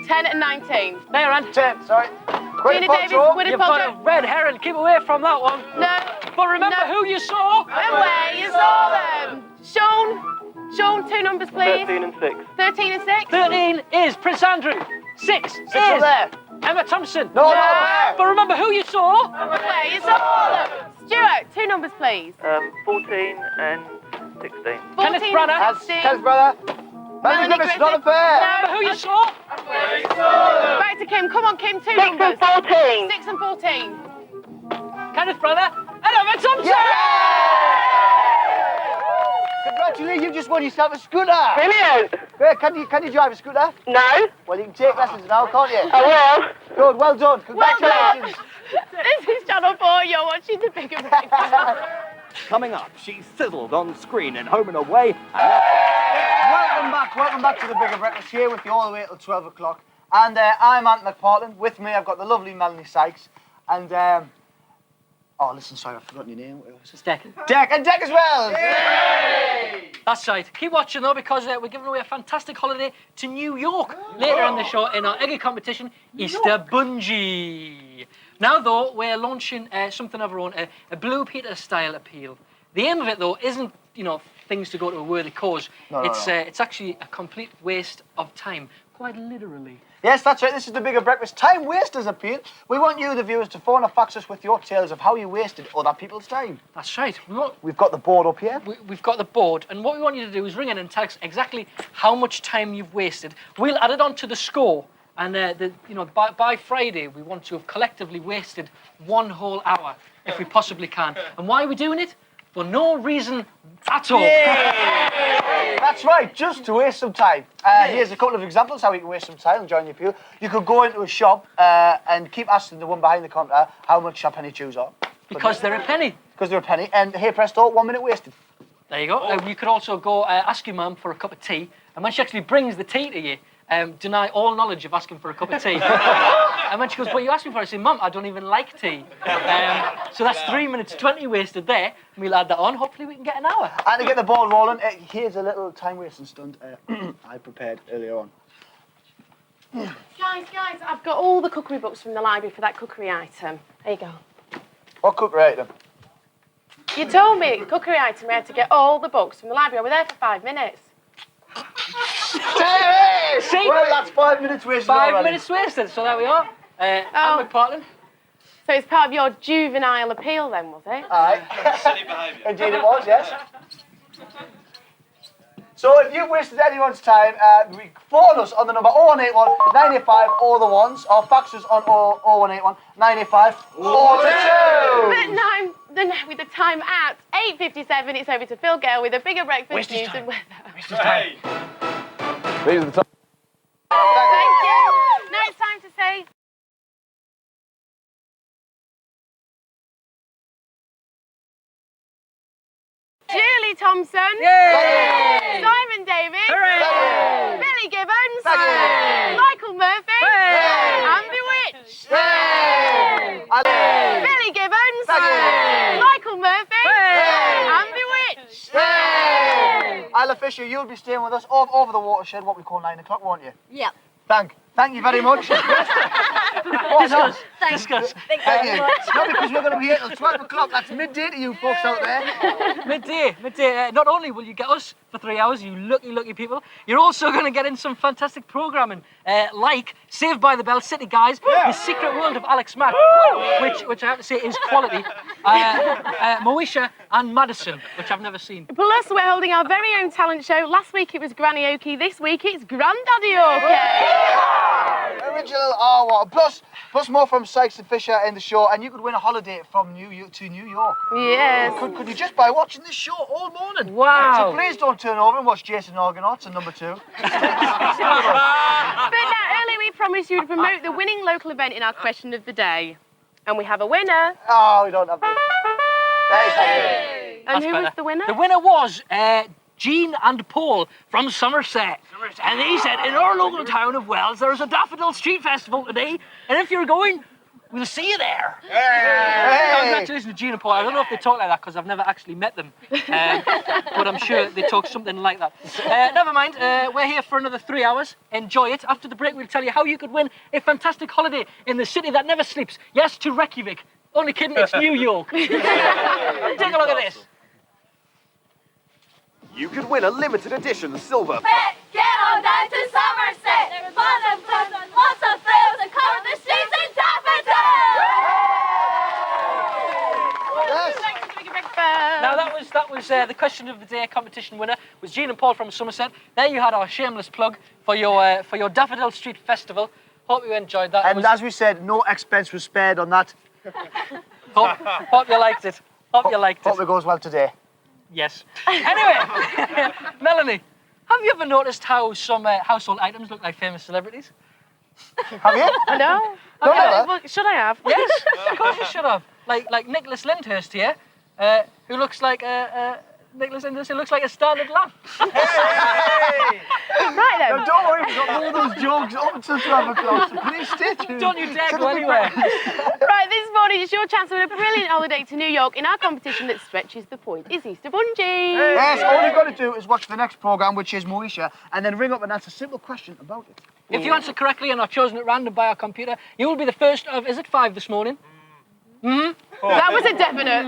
Speaker 1: 10 and 19.
Speaker 3: There, Ant.
Speaker 2: 10, sorry.
Speaker 1: Gina Davis, Gwyneth
Speaker 3: You've got a
Speaker 1: Paltrow.
Speaker 3: red heron. Keep away from that one.
Speaker 1: No.
Speaker 3: But remember
Speaker 1: No.
Speaker 3: who you saw.
Speaker 1: And where you saw them. Sean, 2 numbers, please.
Speaker 15: 13 and 6.
Speaker 1: 13 and 6.
Speaker 3: 13 is Prince Andrew. 6 is
Speaker 2: there.
Speaker 3: Emma Thompson.
Speaker 2: No.
Speaker 3: But remember who you saw.
Speaker 1: And where you saw them. Stuart, 2 numbers, please.
Speaker 15: 14 and 16.
Speaker 1: 14
Speaker 3: Kenneth Branagh.
Speaker 1: and
Speaker 2: That's
Speaker 1: 16.
Speaker 2: Ken's brother.
Speaker 1: Melanie
Speaker 2: Griffiths,
Speaker 1: Griffiths.
Speaker 2: not a fair.
Speaker 3: Remember who you saw.
Speaker 1: Back to Kim. Come on, Kim, 2
Speaker 14: 6
Speaker 1: numbers.
Speaker 14: and 14.
Speaker 1: 6 and 14.
Speaker 3: Kenneth Brother, and Emma Thompson!
Speaker 2: Congratulations, you've just won yourself a scooter.
Speaker 14: Brilliant.
Speaker 2: Great, can you drive a scooter?
Speaker 14: No.
Speaker 2: Well, you can take lessons now, can't you?
Speaker 14: I will.
Speaker 2: Good, well done. Congratulations.
Speaker 1: This is Channel 4, you're watching The Bigger Breakfast.
Speaker 8: Coming up, she's sizzled on screen in Home and Away.
Speaker 2: Welcome back to The Bigger Breakfast, here with you all the way till 12 o'clock. And I'm Ant Dec. With me, I've got the lovely Melanie Sykes. And, oh, listen, sorry, I've forgotten your name.
Speaker 3: It's Dec.
Speaker 2: Dec, and Dec as well.
Speaker 3: Yay! That's right. Keep watching, though, because we're giving away a fantastic holiday to New York later in the show in our eggy competition, Easter Bungee. Now, though, we're launching something of our own, a Blue Peter-style appeal. The aim of it, though, isn't, things to go to a worthy cause.
Speaker 2: No.
Speaker 3: It's actually a complete waste of time, quite literally.
Speaker 2: Yes, that's right. This is The Bigger Breakfast Time Wasters Appeal. We want you, the viewers, to phone or fax us with your tales of how you wasted other people's time.
Speaker 3: That's right.
Speaker 2: We've got the board up here.
Speaker 3: We've got the board, and what we want you to do is ring in and tell us exactly how much time you've wasted. We'll add it onto the score, and by Friday we want to have collectively wasted 1 whole hour, if we possibly can. And why are we doing it? For no reason at all.
Speaker 2: That's right, just to waste some time. Here's a couple of examples how you can waste some time and join the appeal. You could go into a shop and keep asking the one behind the counter how much a penny chews are.
Speaker 3: Because they're a penny.
Speaker 2: Because they're a penny, and here, presto, 1 minute wasted.
Speaker 3: There you go. You could also go ask your mum for a cup of tea, and when she actually brings the tea to you, deny all knowledge of asking for a cup of tea. And when she goes, what are you asking for? I say, Mum, I don't even like tea. So that's 3 minutes 20 wasted there. We'll add that on. Hopefully we can get an hour.
Speaker 2: And to get the ball rolling, here's a little time-wasting stunt I prepared earlier on.
Speaker 1: Guys, I've got all the cookery books from the library for that cookery item. There you go.
Speaker 2: What cookery item?
Speaker 1: You told me, cookery item, we had to get all the books from the library. I was there for 5 minutes.
Speaker 2: Hey!
Speaker 3: See?
Speaker 2: Well, that's 5 minutes wasted
Speaker 3: 5 minutes wasted, so there we are. Anne McPartlin.
Speaker 1: So it's part of your juvenile appeal then, was it?
Speaker 2: Aye.
Speaker 7: Silly behaviour.
Speaker 2: Indeed it was, yes. So if you've wasted anyone's time, phone us on the number 0181 985 all the ones, or fax us on 0181 985 all the two.
Speaker 1: But now, with the time at 8:57, it's over to Phil Gale with a Bigger Breakfast news and weather.
Speaker 4: These are the top.
Speaker 1: Thank you. Now it's time to say... Julie Thompson.
Speaker 3: Yay!
Speaker 1: Simon Davis.
Speaker 3: Hooray!
Speaker 1: Billy Gibbons.
Speaker 2: Hooray!
Speaker 1: Michael Murphy.
Speaker 2: Hooray!
Speaker 1: And Bewitched.
Speaker 2: Hooray!
Speaker 1: Billy Gibbons.
Speaker 2: Hooray!
Speaker 1: Michael Murphy.
Speaker 3: Hooray!
Speaker 1: And Bewitched.
Speaker 2: Isla Fisher, you'll be staying with us over the watershed, what we call 9 o'clock, won't you?
Speaker 12: Yep.
Speaker 2: Thank you very much.
Speaker 3: Discuss. Discuss.
Speaker 12: Thank you
Speaker 2: Thank
Speaker 12: very
Speaker 2: you.
Speaker 12: much.
Speaker 2: Not because we're going to be here till 12 o'clock. That's midday to you folks out there.
Speaker 3: Midday. Not only will you get us for 3 hours, you lucky people, you're also going to get in some fantastic programming, like Saved by the Bell, City Guys, The Secret World of Alex Mack, which I have to say is quality, Moesha and Madison, which I've never seen.
Speaker 1: Plus, we're holding our very own talent show. Last week it was Granny-oke. This week it's Grandaddy-oke.
Speaker 2: Original R1. Plus more from Sykes and Fisher in the show, and you could win a holiday from New York to New York.
Speaker 1: Yes.
Speaker 2: Could you just by watching this show all morning?
Speaker 3: Wow.
Speaker 2: So please don't turn over and watch Jason Argonauts and number 2.
Speaker 1: But now, earlier we promised you to promote the winning local event in our question of the day. And we have a winner.
Speaker 2: Oh, we don't have that.
Speaker 1: And who was the winner?
Speaker 3: The winner was Jean and Paul from Somerset. And they said, in our local town of Wells, there is a Daffodil Street Festival today, and if you're going, we'll see you there. Congratulations to Jean and Paul. I don't know if they talk like that because I've never actually met them, but I'm sure they talk something like that. Never mind, we're here for another 3 hours. Enjoy it. After the break, we'll tell you how you could win a fantastic holiday in the city that never sleeps. Yes, to Reykjavik. Only kidding, it's New York. Take a look at this.
Speaker 8: You could win a limited edition silver.
Speaker 16: Get on down to Somerset. There's fun and fun and lots of thrills and cover the streets in daffodils.
Speaker 3: Now that was the question of the day competition winner was Jean and Paul from Somerset. There you had our shameless plug for your Daffodil Street Festival. Hope you enjoyed that.
Speaker 2: And as we said, no expense was spared on that.
Speaker 3: Hope you liked it. Hope you liked it.
Speaker 2: Hope it goes well today.
Speaker 3: Yes. Anyway, Melanie, have you ever noticed how some household items look like famous celebrities?
Speaker 2: Have you?
Speaker 1: No.
Speaker 2: No,
Speaker 1: Okay,
Speaker 2: never.
Speaker 1: well, should I have?
Speaker 3: Yes, of course you should have. Like Nicholas Lyndhurst here, who looks like Nicholas Lyndhurst, who looks like a standard lamp.
Speaker 1: Right then.
Speaker 2: Now, don't worry, we've got more of those jokes up to 12 o'clock, so please stay tuned.
Speaker 3: Don't you dare
Speaker 2: to
Speaker 3: go
Speaker 2: the Big
Speaker 3: anywhere.
Speaker 1: Right, this morning it's your chance to win a brilliant holiday to New York in our competition that stretches the point. It's Easter Bungee.
Speaker 2: Yes, all you've got to do is watch the next programme, which is Moesha, and then ring up and answer a simple question about it.
Speaker 3: If you answer correctly and are chosen at random by our computer, you will be the first of, is it 5 this morning?
Speaker 1: That was a definite.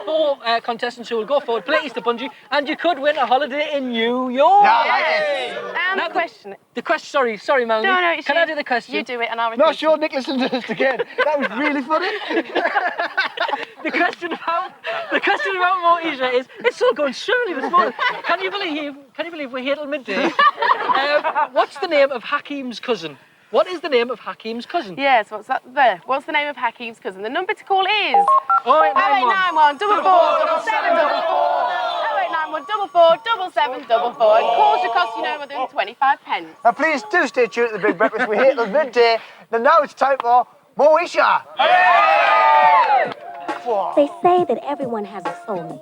Speaker 3: Four contestants who will go forward, play Easter Bungee, and you could win a holiday in New York.
Speaker 2: Yeah, I like it.
Speaker 1: And
Speaker 3: Now,
Speaker 1: the question.
Speaker 3: The question, sorry, Melanie.
Speaker 1: No, it's
Speaker 3: Can
Speaker 1: you.
Speaker 2: Oh,
Speaker 3: I do the question?
Speaker 1: You do it and I'll
Speaker 2: No,
Speaker 1: repeat
Speaker 2: sure, Nicholas Lyndhurst again. That was really funny.
Speaker 3: The question about Moesha is, it's all going swimmingly this morning. Can you believe we're here till midday? What's the name of Hakeem's cousin? What is the name of Hakeem's cousin?
Speaker 1: Yes, what's that there? What's the name of Hakeem's cousin? The number to call is
Speaker 3: 0891
Speaker 1: 0891 44 44. And calls should cost you no more than 25 pence.
Speaker 2: Now, please do stay tuned to the Big Breakfast. We're here till midday. And now it's time for Moesha.
Speaker 17: They say that everyone has a soulmate.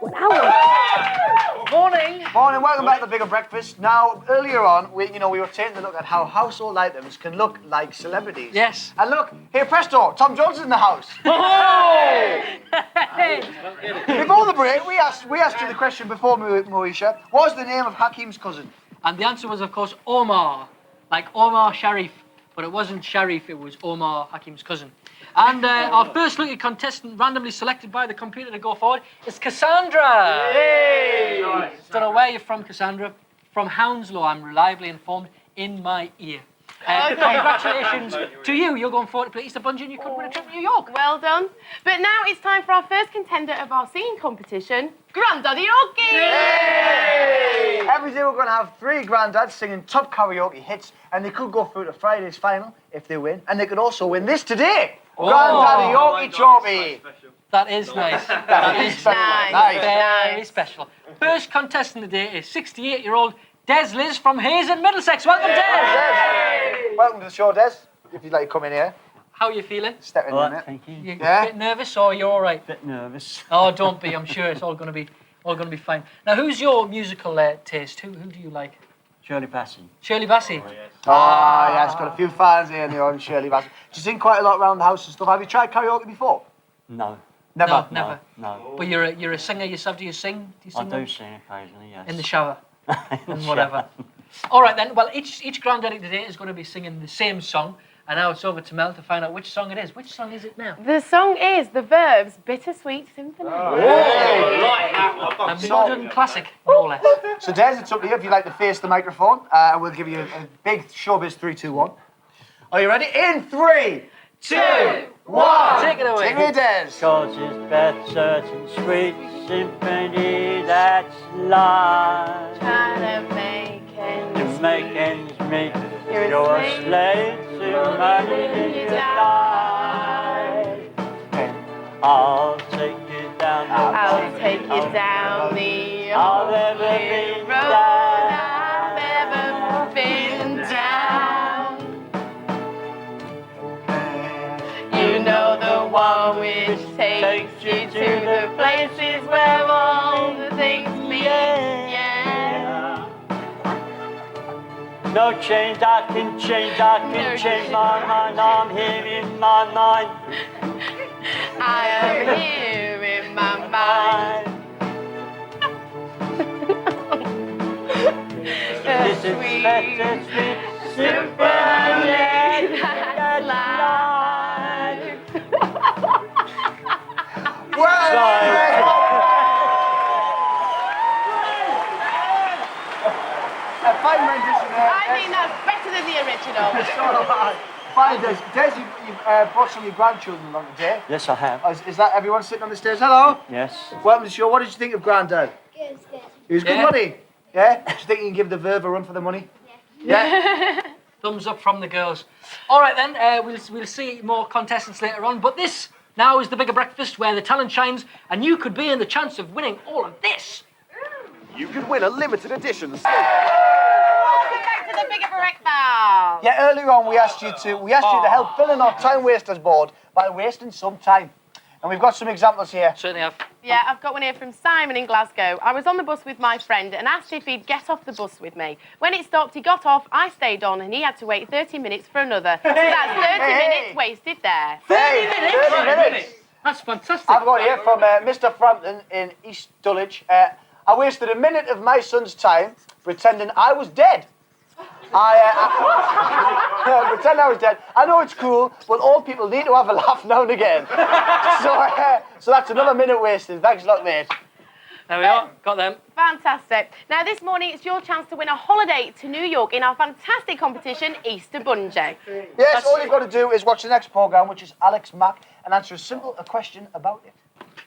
Speaker 17: What I want.
Speaker 3: Morning.
Speaker 2: Morning, welcome back to the Bigger Breakfast. Now, earlier on, we were taking a look at how household items can look like celebrities.
Speaker 3: Yes.
Speaker 2: And look, here, presto, Tom Jones is in the house. Before the break, we asked you the question before, Moesha. What was the name of Hakeem's cousin?
Speaker 3: And the answer was, of course, Omar. Like Omar Sharif. But it wasn't Sharif, it was Omar, Hakeem's cousin. And our first lucky contestant, randomly selected by the computer to go forward, is Cassandra. Yay! Don't know where you're from, Cassandra. From Hounslow, I'm reliably informed, in my ear. Congratulations to you. You're going forward to play Easter Bungee and you could win a trip to New York.
Speaker 1: Well done. But now it's time for our first contender of our singing competition, Grandaddy Karaoke.
Speaker 2: Yay! Every day we're going to have 3 granddads singing top karaoke hits, and they could go through to Friday's final if they win, and they could also win this today. Grandaddy Karaoke Trophy.
Speaker 3: That is nice. That is
Speaker 2: nice.
Speaker 3: Very special. First contestant today is 68-year-old Des Liz from Hayes in Middlesex. Welcome, Des.
Speaker 2: Welcome to the show, Des. If you'd like to come in here.
Speaker 3: How are you feeling?
Speaker 2: Step in a minute.
Speaker 18: Thank you.
Speaker 3: You a bit nervous or you're all right?
Speaker 18: Bit nervous.
Speaker 3: Oh, don't be. I'm sure it's all going to be fine. Now, who's your musical taste? Who do you like?
Speaker 18: Shirley Bassey.
Speaker 3: Shirley Bassey.
Speaker 2: Yeah, it's got a few fans here in the orange Shirley Bassey. Do you sing quite a lot around the house and stuff? Have you tried karaoke before?
Speaker 18: No.
Speaker 2: Never?
Speaker 3: No, never.
Speaker 18: No.
Speaker 3: But you're a singer yourself. Do you sing? Do you sing?
Speaker 18: I do sing occasionally, yes.
Speaker 3: In the shower. And whatever. All right then. Well, each granddaddy today is going to be singing the same song, and now it's over to Mel to find out which song it is. Which song is it now?
Speaker 1: The song is The Verbs' Bittersweet Symphony.
Speaker 3: A modern classic, no less.
Speaker 2: So, Des, it's up to you if you'd like to face the microphone. We'll give you a big showbiz 3, 2, 1. Are you ready? In 3, 2, 1.
Speaker 3: Take it away.
Speaker 2: Sing it, Des.
Speaker 18: Cause it's better than sweet symphony that's life.
Speaker 1: Trying to make ends
Speaker 18: To make ends meet,
Speaker 1: You're a
Speaker 18: you're a
Speaker 1: slave
Speaker 18: slave to money
Speaker 1: you
Speaker 18: you die. I'll take you down the
Speaker 1: I'll take you down the
Speaker 18: I've ever
Speaker 1: only
Speaker 18: been
Speaker 1: road
Speaker 18: down.
Speaker 1: I've ever been down. You know the one which takes you to the places where all the things meet. Yeah.
Speaker 18: No change I can change, I can change my mind. I'm here in my mind.
Speaker 1: I am here in my mind.
Speaker 18: This is better sweet symphony that's life.
Speaker 2: Fine rendition there.
Speaker 1: I think that's better than the original.
Speaker 2: Fine, Des. Des, you've brought some of your grandchildren along today.
Speaker 18: Yes, I have.
Speaker 2: Is that everyone sitting on the stairs? Hello.
Speaker 18: Yes.
Speaker 2: Welcome to the show. What did you think of Grandad?
Speaker 12: Good, good.
Speaker 2: He was good
Speaker 3: Yeah.
Speaker 2: money. Yeah? Do you think you can give the Verve a run for the money? Yeah.
Speaker 3: Thumbs up from the girls. All right then. We'll see more contestants later on. But this Now is the bigger breakfast where the talent shines, and you could be in the chance of winning all of this.
Speaker 8: You could win a limited edition.
Speaker 1: Welcome back to the bigger breakfast.
Speaker 2: Yeah, earlier on we asked you to help fill in our time wasters board by wasting some time. And we've got some examples here.
Speaker 3: Certainly have.
Speaker 1: Yeah, I've got one here from Simon in Glasgow. I was on the bus with my friend and asked if he'd get off the bus with me. When it stopped, he got off, I stayed on, and he had to wait 30 minutes for another. So that's 30 minutes wasted there.
Speaker 2: 30 minutes.
Speaker 3: That's fantastic.
Speaker 2: I've got here from Mr. Frampton in East Dulwich. I wasted a minute of my son's time pretending I was dead. I pretend I was dead. I know it's cruel, but all people need to have a laugh now and again. So that's another minute wasted. Thanks a lot, mate.
Speaker 3: There we are. Got them.
Speaker 1: Fantastic. Now, this morning, it's your chance to win a holiday to New York in our fantastic competition, Easter Bungee.
Speaker 2: Yes, all you've got to do is watch the next programme, which is Alex Mack, and answer a question about it.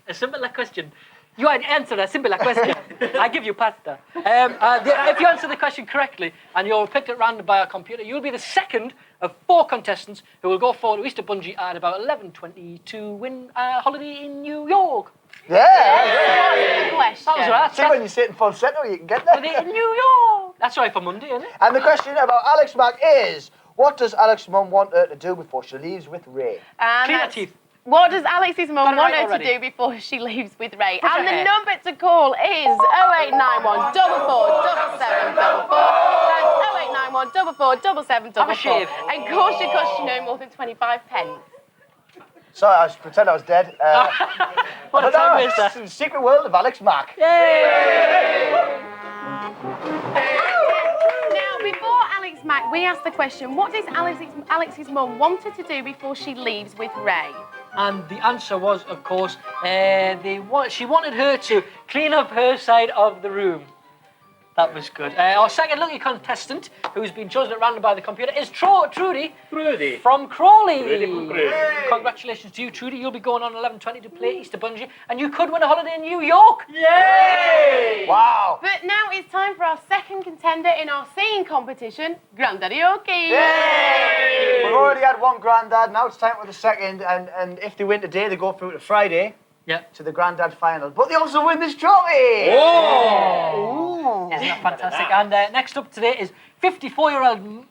Speaker 3: A simple question. You answer a simple question. I give you pasta. If you answer the question correctly and you're picked at random by our computer, you'll be the second of 4 contestants who will go forward to Easter Bungee at about 11:20 to win a holiday in New York.
Speaker 2: Yeah.
Speaker 1: Question.
Speaker 3: That was right.
Speaker 2: See, when you sit in falsetto, you can get there.
Speaker 3: In New York. That's right for Monday, isn't it?
Speaker 2: And the question about Alex Mack is, what does Alex's mum want her to do before she leaves with Ray?
Speaker 3: Clean her teeth.
Speaker 1: What does Alex's mum want her
Speaker 3: already.
Speaker 1: to do before she leaves with Ray?
Speaker 3: Brush
Speaker 1: And
Speaker 3: her
Speaker 1: the
Speaker 3: hair.
Speaker 1: number to call is 0891 44 77 That's 0891 44 77
Speaker 3: Have a shave.
Speaker 1: And caution costs you no more than 25 pence.
Speaker 2: Sorry, I pretend I was dead.
Speaker 3: What a time waster.
Speaker 2: It's the secret world of Alex Mack.
Speaker 3: Yay!
Speaker 1: Now, before Alex Mack, we asked the question, what does Alex's mum want her to do before she leaves with Ray?
Speaker 3: And the answer was, of course, she wanted her to clean up her side of the room. That was good. Our second lucky contestant, who's been chosen at random by the computer, is Trudy from Crawley. Congratulations to you, Trudy. You'll be going on 11:20 to play Easter Bungee, and you could win a holiday in New York.
Speaker 2: Yay! Wow.
Speaker 1: But now it's time for our second contender in our singing competition, Grandaddy.
Speaker 2: Yay! We've already had one Grandad, now it's time for the second, and if they win today, they go through to Friday.
Speaker 3: Yeah.
Speaker 2: To the Grandad final. But they also win this trophy!
Speaker 3: Oh! Isn't that fantastic? And next up today is 54-year-old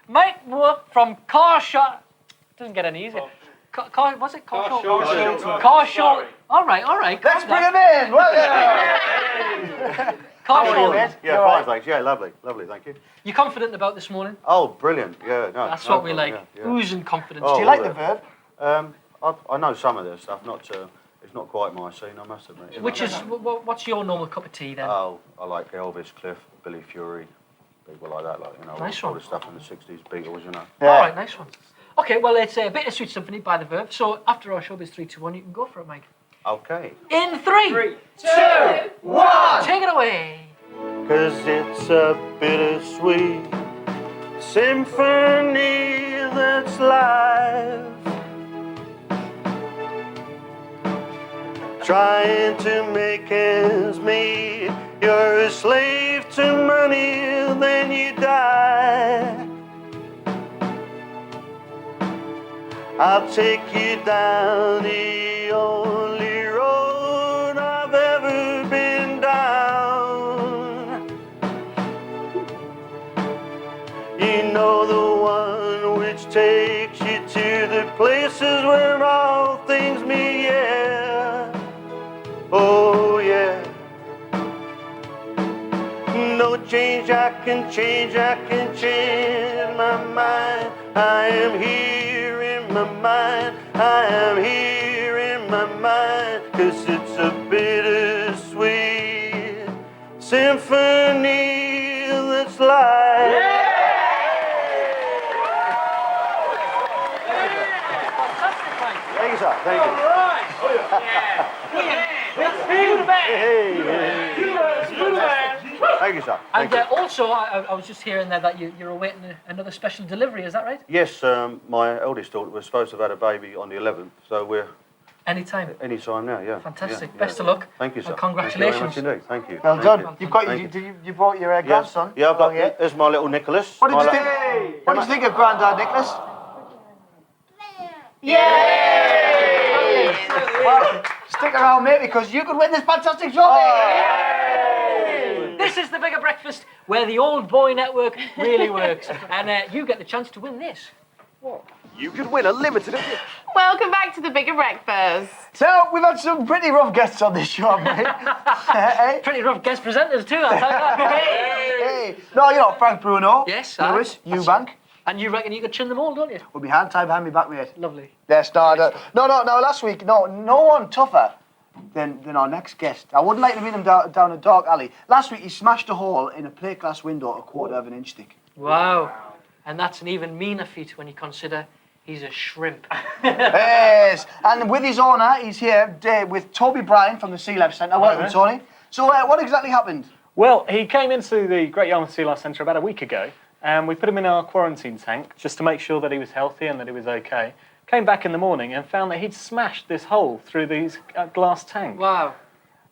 Speaker 3: Mike Moore from Carshot. Doesn't get any easier. Was it Carshot? Carshot. All right.
Speaker 2: Let's bring him in! Well done!
Speaker 3: Carshot.
Speaker 19: Yeah, fine, thanks. Yeah, lovely, thank you.
Speaker 3: You confident about this morning?
Speaker 19: Oh, brilliant. Yeah, no.
Speaker 3: That's what we like. Oozing confidence.
Speaker 2: Do you like the verb?
Speaker 19: I know some of this stuff. It's not quite my scene, I must admit.
Speaker 3: What's your normal cup of tea then?
Speaker 19: Oh, I like Elvis, Cliff, Billy Fury, people like that.
Speaker 3: Nice
Speaker 19: all
Speaker 3: one.
Speaker 19: the stuff in the '60s, Beatles,
Speaker 3: All right, nice one. Okay, well, it's a Bittersweet Symphony by the Verb. So after our showbiz 3, 2, 1, you can go for it, Mike.
Speaker 19: Okay.
Speaker 3: In 3, 2, 1, take it away.
Speaker 20: 'Cause it's a bittersweet symphony that's life, trying to make ends meet. You're a slave to money, then you die. I'll take you down the only road I've ever been down. You know, the one which takes you to the places where all things meet, yeah. Oh, yeah. No change I can change my mind. I am here in my mind. I am here in my mind. 'Cause it's a bittersweet symphony that's life.
Speaker 3: Fantastic, Mike.
Speaker 19: Thank you, sir. Thank you. Thank you, sir.
Speaker 3: And also, I was just hearing there that you're awaiting another special delivery, is that right?
Speaker 19: Yes, my eldest daughter was supposed to have had a baby on the 11th, so we're
Speaker 3: Anytime.
Speaker 19: Anytime now, yeah.
Speaker 3: Fantastic.
Speaker 19: Yeah,
Speaker 3: Best of luck.
Speaker 19: Thank you, sir.
Speaker 3: And congratulations.
Speaker 19: Thank you very much indeed. Thank you.
Speaker 2: Well
Speaker 19: Thank
Speaker 2: done.
Speaker 19: you.
Speaker 2: You've got
Speaker 19: Thank you.
Speaker 2: you brought your grandson.
Speaker 19: Yeah, I've got.
Speaker 2: Yeah.
Speaker 19: There's my little Nicholas.
Speaker 2: What did
Speaker 19: My
Speaker 2: you
Speaker 19: la-
Speaker 2: think? What did you think of Grandad, Nicholas? Well, stick around, mate, because you could win this fantastic trophy.
Speaker 3: This is the Bigger Breakfast, where the old boy network really works, and you get the chance to win this.
Speaker 8: You could win a limited edition.
Speaker 1: Welcome back to the Bigger Breakfast.
Speaker 2: So, we've had some pretty rough guests on this show, mate. Hey.
Speaker 3: Pretty rough guest presenters too, I'll tell you that.
Speaker 2: Hey. No, you're not Frank Bruno.
Speaker 3: Yes,
Speaker 2: Lewis, Eubank.
Speaker 3: And you reckon you could chin them all, don't you?
Speaker 2: We'll be hand tied behind me back, mate.
Speaker 3: Lovely.
Speaker 2: Yes, no, no, last week, no one tougher than our next guest. I wouldn't like to meet him down a dark alley. Last week, he smashed a hole in a plate glass window a quarter of an inch thick.
Speaker 3: Wow. And that's an even meaner feat when you consider he's a shrimp.
Speaker 2: Yes, and with his owner, he's here with Toby Bryan from the Sea Life Centre. Welcome, Tony. So, what exactly happened?
Speaker 21: Well, he came into the Great Yarmouth Sea Life Centre about a week ago, and we put him in our quarantine tank just to make sure that he was healthy and that he was okay. Came back in the morning and found that he'd smashed this hole through these glass tank.
Speaker 3: Wow.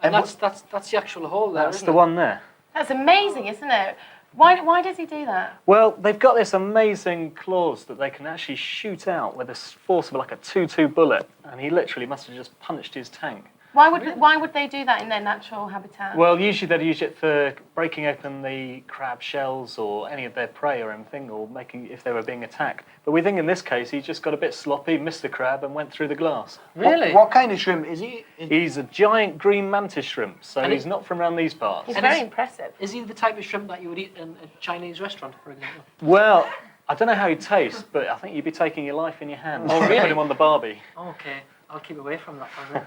Speaker 3: And that's the actual hole there,
Speaker 21: That's the one there.
Speaker 1: That's amazing, isn't it? Why does he do that?
Speaker 21: Well, they've got this amazing claws that they can actually shoot out with the force of like a 2-2 bullet, and he literally must have just punched his tank.
Speaker 1: Why would they do that in their natural habitat?
Speaker 21: Well, usually they'd use it for breaking open the crab shells or any of their prey or anything, or making if they were being attacked. But we think in this case he just got a bit sloppy, missed the crab, and went through the glass.
Speaker 3: Really?
Speaker 2: What kind of shrimp is he?
Speaker 21: He's a giant green mantis shrimp, so
Speaker 3: And
Speaker 21: he's not from around these parts.
Speaker 1: He's very impressive.
Speaker 3: Is he the type of shrimp that you would eat in a Chinese restaurant, for example?
Speaker 21: Well, I don't know how he tastes, but I think you'd be taking your life in your hands.
Speaker 3: Oh,
Speaker 21: Put
Speaker 3: really?
Speaker 21: him on the barbie.
Speaker 3: Okay, I'll keep away from that one then.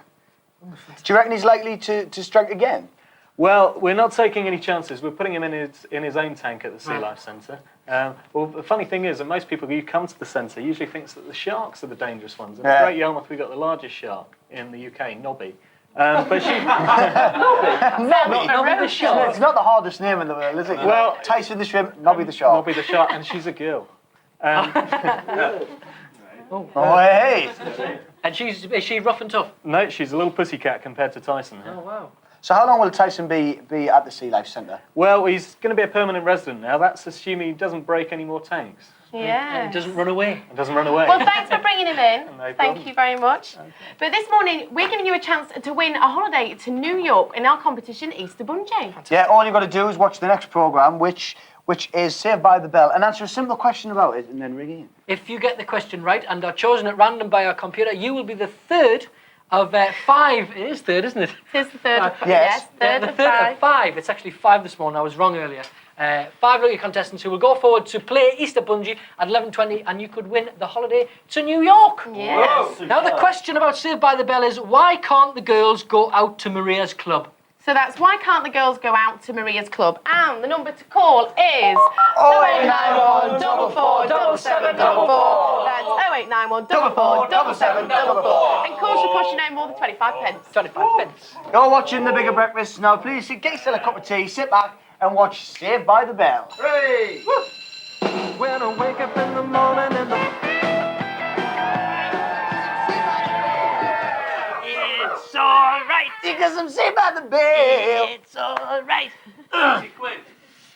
Speaker 2: Do you reckon he's likely to strike again?
Speaker 21: Well, we're not taking any chances. We're putting him in his own tank at the Sea Life Centre. Well, the funny thing is that most people who come to the centre usually thinks that the sharks are the dangerous ones. In Great Yarmouth, we've got the largest shark in the UK, Nobby. But she...
Speaker 2: Nobby the shark. It's not the hardest name in the world, is it?
Speaker 21: Well,
Speaker 2: Tyson the shrimp, Nobby the shark.
Speaker 21: Nobby the shark, and she's a girl.
Speaker 2: Oh, hey!
Speaker 3: And is she rough and tough?
Speaker 21: No, she's a little pussycat compared to Tyson.
Speaker 3: Oh, wow.
Speaker 2: So how long will Tyson be at the Sea Life Centre?
Speaker 21: Well, he's going to be a permanent resident now. That's assuming he doesn't break any more tanks.
Speaker 1: Yeah.
Speaker 3: And it doesn't run away.
Speaker 21: It doesn't run away.
Speaker 1: Well, thanks for bringing him in.
Speaker 21: No
Speaker 1: Thank
Speaker 21: problem.
Speaker 1: you very much. Okay. But this morning, we're giving you a chance to win a holiday to New York in our competition, Easter Bungee.
Speaker 2: Yeah, all you've got to do is watch the next programme, which is Saved by the Bell, and answer a simple question about it, and then ring in.
Speaker 3: If you get the question right and are chosen at random by our computer, you will be the third of 5. It is third, isn't it?
Speaker 1: It is the third of 5.
Speaker 2: Yes.
Speaker 1: Third
Speaker 3: the
Speaker 1: of
Speaker 3: third
Speaker 1: 5.
Speaker 3: of 5. It's actually 5 this morning. I was wrong earlier. 5 lucky contestants who will go forward to play Easter Bungee at 11:20, and you could win the holiday to New York.
Speaker 1: Yes.
Speaker 3: Now the question about Saved by the Bell is, why can't the girls go out to Maria's club?
Speaker 1: So that's why can't the girls go out to Maria's club? And the number to call is
Speaker 2: 0891
Speaker 1: 44 7744. That's 0891 44 7744. And call should cost you no more than 25 pence.
Speaker 3: 25 pence.
Speaker 2: You're watching The Bigger Breakfast. Now, please get yourself a cup of tea, sit back, and watch Saved by the Bell.
Speaker 8: Hooray! When I wake up in the morning and
Speaker 7: It's all right.
Speaker 2: Because I'm Saved by the Bell.
Speaker 7: It's all right.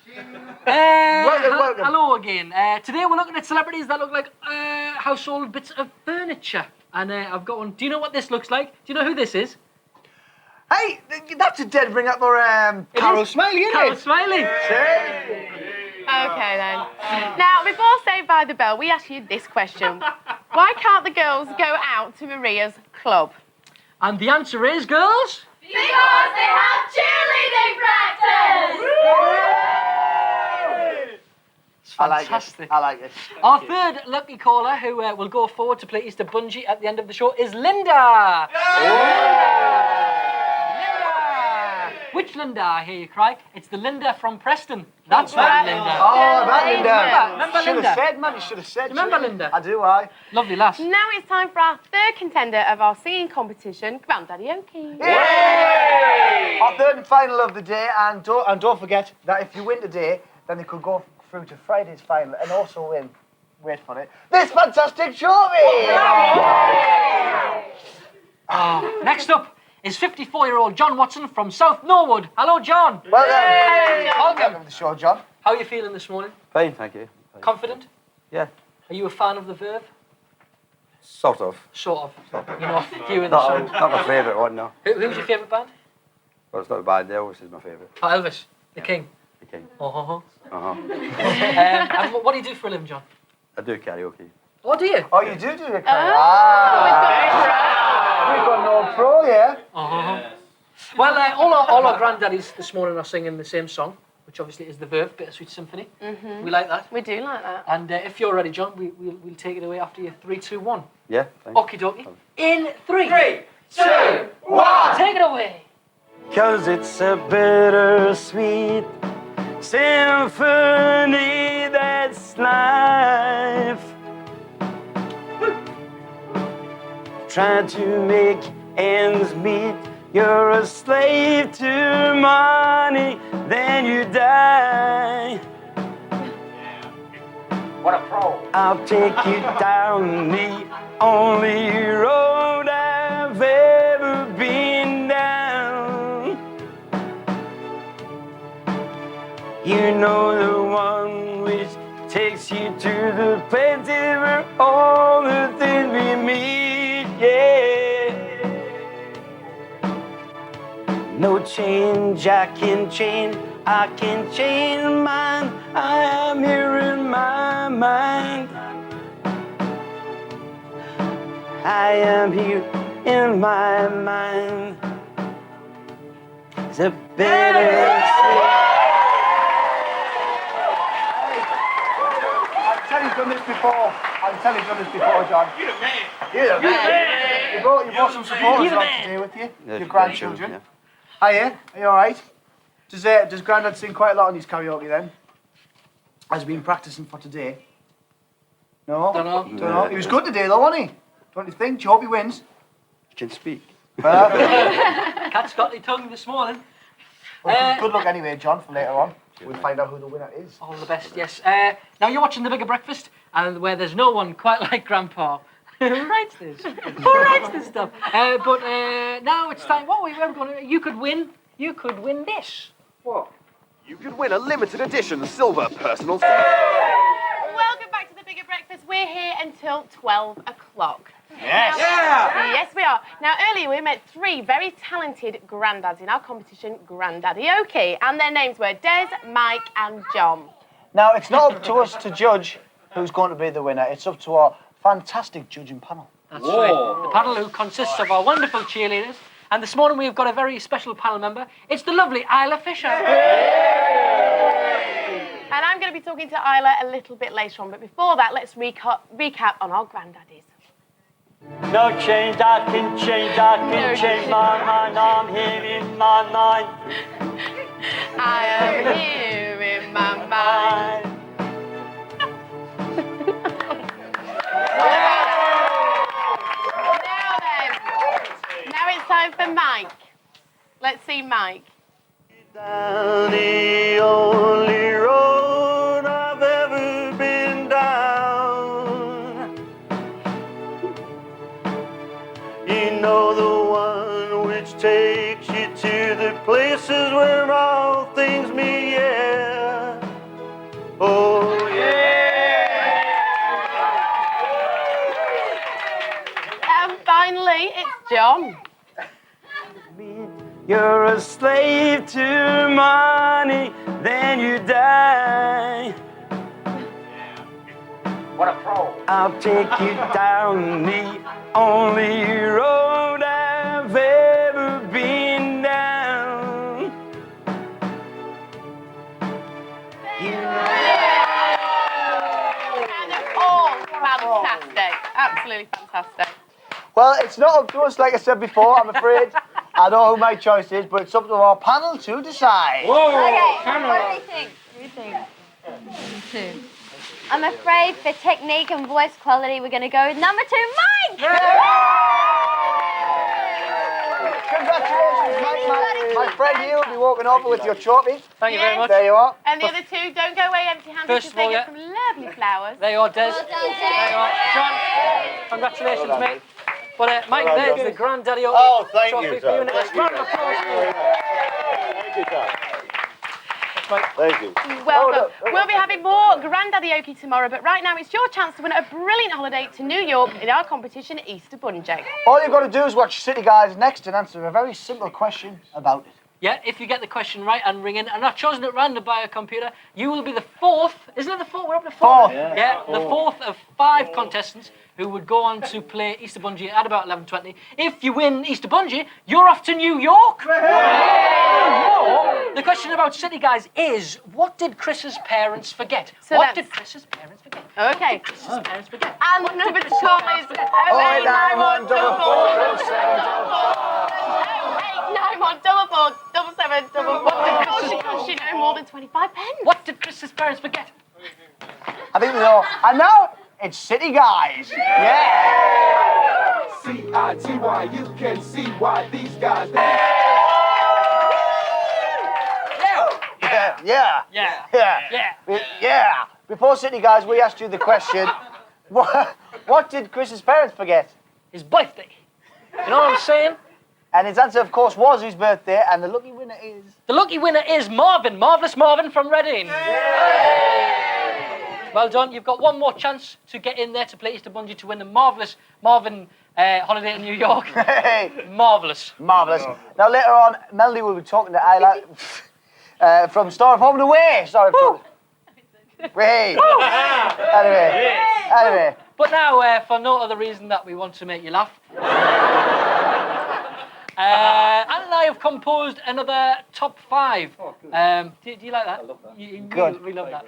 Speaker 2: Welcome.
Speaker 3: Hello again. Today we're looking at celebrities that look like household bits of furniture. And I've got one. Do you know what this looks like? Do you know who this is?
Speaker 2: Hey, that's a dead ring up for Carol Smiley, isn't
Speaker 3: Carol
Speaker 2: it?
Speaker 3: Smiley.
Speaker 1: Okay then. Now, before Saved by the Bell, we ask you this question. Why can't the girls go out to Maria's club?
Speaker 3: And the answer is, girls?
Speaker 16: Because they have cheerleading practice!
Speaker 3: It's
Speaker 2: I like
Speaker 3: fantastic.
Speaker 2: it. I like it.
Speaker 3: Our third lucky caller who will go forward to play Easter Bungee at the end of the show is Linda. Linda! Which Linda, I hear you cry? It's the Linda from Preston. That's right, Linda.
Speaker 2: Oh, that Linda.
Speaker 3: Remember
Speaker 2: Should
Speaker 3: Linda?
Speaker 2: have said, man. You should have said.
Speaker 3: Remember Linda?
Speaker 2: I do, I.
Speaker 3: Lovely lass.
Speaker 1: Now it's time for our third contender of our singing competition, Grandaddy.
Speaker 2: Yay! Our third and final of the day, and don't forget that if you win today, then they could go through to Friday's final and also win, wait for it, this fantastic trophy!
Speaker 3: Next up is 54-year-old John Watson from South Norwood. Hello, John.
Speaker 2: Welcome to the show, John.
Speaker 3: How are you feeling this morning?
Speaker 6: Fine, thank you.
Speaker 3: Confident?
Speaker 6: Yeah.
Speaker 3: Are you a fan of the Verve?
Speaker 6: Sort of.
Speaker 3: Sort of. You're not viewing the
Speaker 6: Not,
Speaker 3: song?
Speaker 6: not my favourite one, no.
Speaker 3: Who's your favourite band?
Speaker 6: Well, it's not a band. Elvis is my favourite.
Speaker 3: Oh, Elvis, the King.
Speaker 6: The King.
Speaker 3: Uh-huh.
Speaker 6: Uh-huh.
Speaker 3: And what do you do for a living, John?
Speaker 6: I do karaoke.
Speaker 3: Oh, do you?
Speaker 2: Oh, you do the karaoke.
Speaker 3: We've
Speaker 2: got no pro, yeah.
Speaker 3: Uh-huh. Well, all our granddaddies this morning are singing the same song, which obviously is the Verve, Bittersweet Symphony.
Speaker 1: Mm-hmm.
Speaker 3: We like that.
Speaker 1: We do like that.
Speaker 3: And if you're ready, John, we'll take it away after you. 3, 2, 1.
Speaker 6: Yeah, thanks.
Speaker 3: Okie dokie. In 3,
Speaker 6: 2, 1.
Speaker 3: Take it away.
Speaker 6: 'Cause it's a bittersweet symphony that's life. Trying to make ends meet. You're a slave to money, then you die.
Speaker 2: What a pro.
Speaker 6: I'll take you down the only road I've ever been down. You know the one which takes you to the places where all the things we meet, yeah. No change I can change mine. I am here in my mind. I am here in my mind. It's a bittersweet.
Speaker 2: I've done this before. John. You're the man. You're the man. You brought some supporters along today with you.
Speaker 6: Yeah,
Speaker 2: your grandchildren.
Speaker 6: yeah.
Speaker 2: Hiya, are you alright? Does Grandad sing quite a lot on his karaoke then? Has he been practising for today? No?
Speaker 3: Don't
Speaker 2: know. He was good today though, wasn't he? Don't you think? Do you hope he wins?
Speaker 6: You can speak.
Speaker 3: Cat's got the tongue this morning.
Speaker 2: Well, good luck anyway, John, for later on. We'll find out who the winner is.
Speaker 3: All the best, yes. Now you're watching The Bigger Breakfast, and where there's no one quite like Grandpa. Who writes this? Who writes this stuff? But now it's time. What we were going to? You could win this.
Speaker 8: What? You could win a limited edition silver personal.
Speaker 1: Welcome back to The Bigger Breakfast. We're here until 12 o'clock.
Speaker 8: Yes.
Speaker 1: Yes, we are. Now, earlier we met 3 very talented granddads in our competition, Grandaddy, and their names were Des, Mike, and John.
Speaker 2: Now, it's not up to us to judge who's going to be the winner. It's up to our fantastic judging panel.
Speaker 3: That's right. The panel who consists of our wonderful cheerleaders. And this morning we've got a very special panel member. It's the lovely Isla Fisher.
Speaker 1: And I'm going to be talking to Isla a little bit later on. But before that, let's recap on our granddaddies.
Speaker 18: No change, I can change my mind. I'm here in my mind.
Speaker 1: I am here in my mind. Now it's time for Mike. Let's see Mike.
Speaker 20: Down the only road I've ever been down. You know the one which takes you to the places where all things meet, yeah. Oh, yeah.
Speaker 1: And finally, it's John.
Speaker 6: You're a slave to money, then you die.
Speaker 2: What a pro.
Speaker 6: I'll take you down the only road I've ever been down.
Speaker 1: And all fantastic. Absolutely fantastic.
Speaker 2: Well, it's not up to us, like I said before, I'm afraid. I know who my choice is, but it's up to our panel to decide.
Speaker 12: Okay, what do we think? I'm afraid for technique and voice quality, we're going to go with number 2, Mike!
Speaker 2: Congratulations, Mike. My friend here will be walking over with your trophy.
Speaker 3: Thank you very much.
Speaker 2: There you are.
Speaker 1: And the other 2, don't go away empty-handed
Speaker 3: First
Speaker 1: because
Speaker 3: of all,
Speaker 1: they get some lovely flowers.
Speaker 3: There you are, Des.
Speaker 1: Well done, Des.
Speaker 3: There you are. John, congratulations, mate. But Mike,
Speaker 19: Well
Speaker 3: there's
Speaker 19: done.
Speaker 3: the Grandaddy
Speaker 19: Oh, thank
Speaker 3: trophy
Speaker 19: you,
Speaker 3: for you.
Speaker 19: sir.
Speaker 3: And a
Speaker 19: Thank
Speaker 3: round
Speaker 19: you.
Speaker 3: of applause for you.
Speaker 19: Thank you, sir. Thank you.
Speaker 1: Welcome. We'll be having more Grandaddy tomorrow, but right now it's your chance to win a brilliant holiday to New York in our competition, Easter Bungee.
Speaker 2: All you've got to do is watch City Guys next and answer a very simple question about it.
Speaker 3: Yeah, if you get the question right and ring in, and not chosen at random by a computer, you will be the fourth. Isn't it the fourth? We're up to fourth. Yeah, the fourth of 5 contestants who would go on to play Easter Bungee at about 11:20. If you win Easter Bungee, you're off to New York. The question about City Guys is, what did Chris's parents forget?
Speaker 1: So
Speaker 3: What did Chris's parents forget?
Speaker 1: Okay.
Speaker 3: Chris's parents forget?
Speaker 1: And the number to call is 0891 It costs you no more than 25 pence.
Speaker 3: What did Chris's parents forget?
Speaker 2: I think we know. And now it's City Guys. Yeah.
Speaker 5: C-I-T-Y, you can see why these guys.
Speaker 2: Yeah. Before City Guys, we asked you the question, what did Chris's parents forget?
Speaker 3: His birthday. You know what I'm saying?
Speaker 2: And his answer, of course, was his birthday, and the lucky winner is...
Speaker 3: The lucky winner is Marvin, Marvellous Marvin from Reading. Well done. You've got one more chance to get in there to play Easter Bungee to win the Marvellous Marvin holiday in New York. Marvellous.
Speaker 2: Marvellous. Now, later on, Melanie will be talking to Isla from Star of Home and Away. Sorry, Wait. Anyway.
Speaker 3: But now, for no other reason that we want to make you laugh, Anne and I have composed another top 5. Do you like that? I love that.
Speaker 2: Good.
Speaker 3: We love that.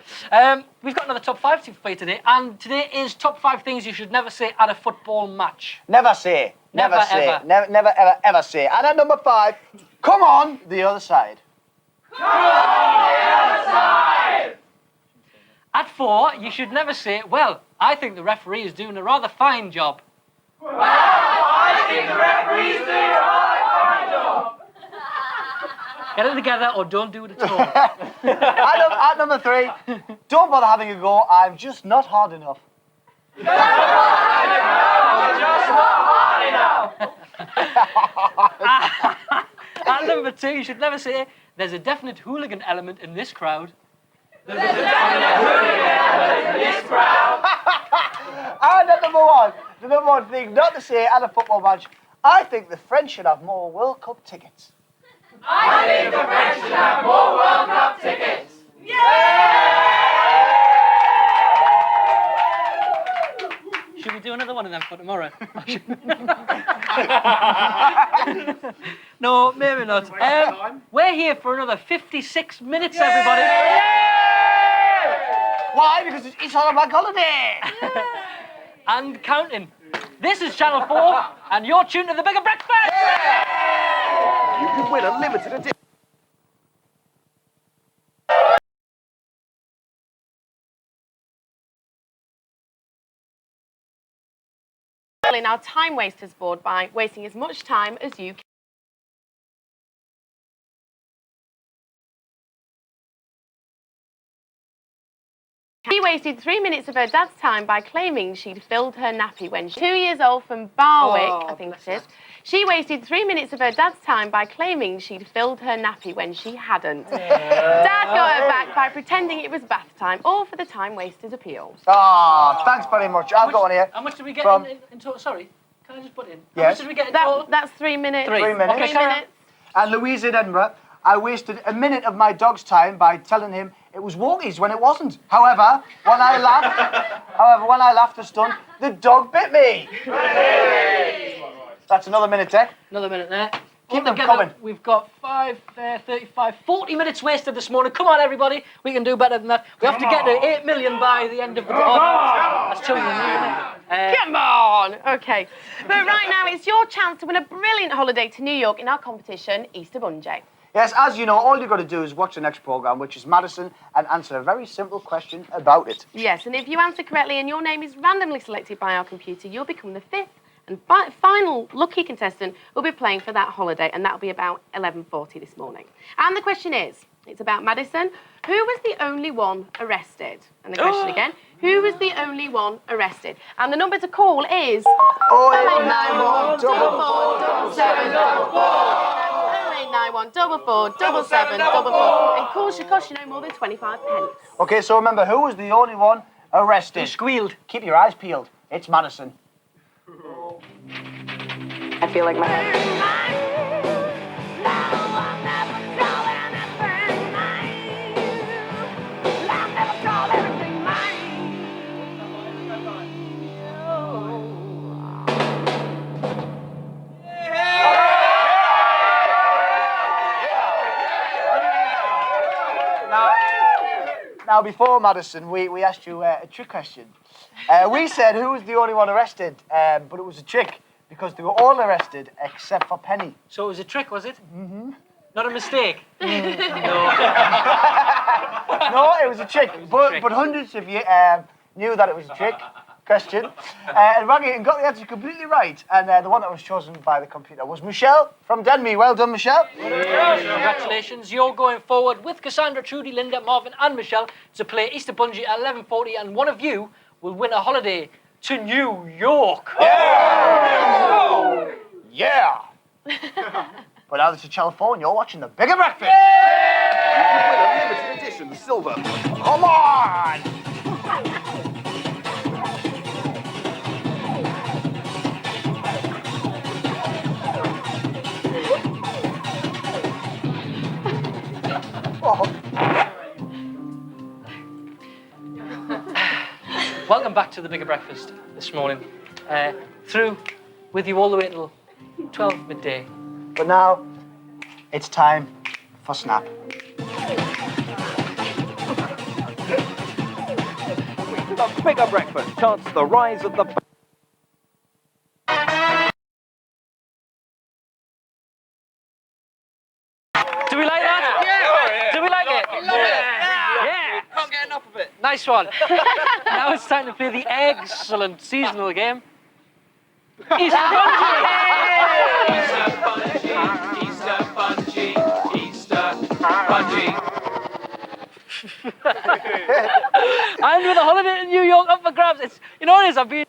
Speaker 3: We've got another top 5 for you today, and today is top 5 things you should never say at a football match.
Speaker 2: Never say.
Speaker 3: Never, ever.
Speaker 2: Never, ever, ever say. And at number 5, come on, the other side.
Speaker 16: Come on, the other side!
Speaker 3: At 4, you should never say, well, I think the referee is doing a rather fine job.
Speaker 16: Well, I think the referee's doing a rather fine job.
Speaker 3: Get it together or don't do it at all.
Speaker 2: At number 3, don't bother having a go, I'm just not hard enough.
Speaker 16: Just not hard enough.
Speaker 3: At number 2, you should never say, there's a definite hooligan element in this crowd.
Speaker 16: There's a definite hooligan element in this crowd.
Speaker 2: And at number 1, the number 1 thing not to say at a football match, I think the French should have more World Cup tickets.
Speaker 16: I think the French should have more World Cup tickets.
Speaker 3: Should we do another one of them for tomorrow? No, maybe not. We're here for another 56 minutes, everybody.
Speaker 2: Why? Because it's on a bank holiday.
Speaker 3: And counting. This is Channel 4, and you're tuned to The Bigger Breakfast.
Speaker 5: You can win a limited edition.
Speaker 1: In our time wasters board by wasting as much time as you can. She wasted 3 minutes of her dad's time by claiming she'd filled her nappy when she was 2 years old from Barwick, I think it is. She wasted 3 minutes of her dad's time by claiming she'd filled her nappy when she hadn't. Dad got her back by pretending it was bath time, all for the time wasters appeal.
Speaker 2: Thanks very much. I'll go on here.
Speaker 3: How much did we get in total? Sorry, can I just put in? How
Speaker 2: Yes.
Speaker 3: much did we get in total?
Speaker 1: That's 3 minutes.
Speaker 2: 3 minutes.
Speaker 3: Okay,
Speaker 1: 3 minutes.
Speaker 2: And Louise in Edinburgh, I wasted a minute of my dog's time by telling him it was walkies when it wasn't. However, when I laughed a stunt, the dog bit me. That's another minute, Dec.
Speaker 3: Another minute there.
Speaker 2: Keep them
Speaker 3: Altogether,
Speaker 2: coming.
Speaker 3: We've got 35, 40 minutes wasted this morning. Come on, everybody. We can do better than that. We have to get to 8 million by the end of the day. That's too many.
Speaker 1: Come on. Okay. But right now, it's your chance to win a brilliant holiday to New York in our competition, Easter Bungee.
Speaker 2: Yes, as you know, all you've got to do is watch the next programme, which is Madison, and answer a very simple question about it.
Speaker 1: Yes, and if you answer correctly and your name is randomly selected by our computer, you'll become the 5th and final lucky contestant who'll be playing for that holiday, and that'll be about 11:40 this morning. And the question is, it's about Madison. Who was the only one arrested? And the question again, who Who was the only one arrested? And the number to call is
Speaker 2: 0891
Speaker 1: 0891 44 and calls should cost you no more than 25 pence.
Speaker 2: Okay, so remember, who was the only one arrested?
Speaker 3: Who squealed?
Speaker 2: Keep your eyes peeled. It's Madison.
Speaker 11: I feel like my...
Speaker 2: Now, before Madison, we asked you a trick question. We said who was the only one arrested, but it was a trick because they were all arrested except for Penny.
Speaker 3: So it was a trick, was it? Mm-hmm. Not a mistake?
Speaker 2: No, it was a trick. But hundreds of you knew that it was a trick question. And rang it and got the answer completely right. And the one that was chosen by the computer was Michelle from Denby. Well done, Michelle.
Speaker 3: Congratulations. You're going forward with Cassandra, Trudy, Linda, Marvin and Michelle to play Easter Bungee at 11:40, and one of you will win a holiday to New York.
Speaker 2: Yeah! Yeah! But now this is California, you're watching The Bigger Breakfast.
Speaker 5: Limited edition silver.
Speaker 2: Come on!
Speaker 3: Welcome back to The Bigger Breakfast this morning. Through with you all the way till 12 midday.
Speaker 2: But now, it's time for Snap.
Speaker 8: The Bigger Breakfast charts the rise of the...
Speaker 3: Do we like that?
Speaker 5: Yeah.
Speaker 3: Do we like it?
Speaker 5: Love it.
Speaker 3: Yeah.
Speaker 5: Can't get enough of it.
Speaker 3: Nice one. Now it's time to play the excellent seasonal game. Easter Bungee!
Speaker 5: Easter Bungee, Easter Bungee.
Speaker 3: And with a holiday in New York up for grabs, it's, you know what it is, I've been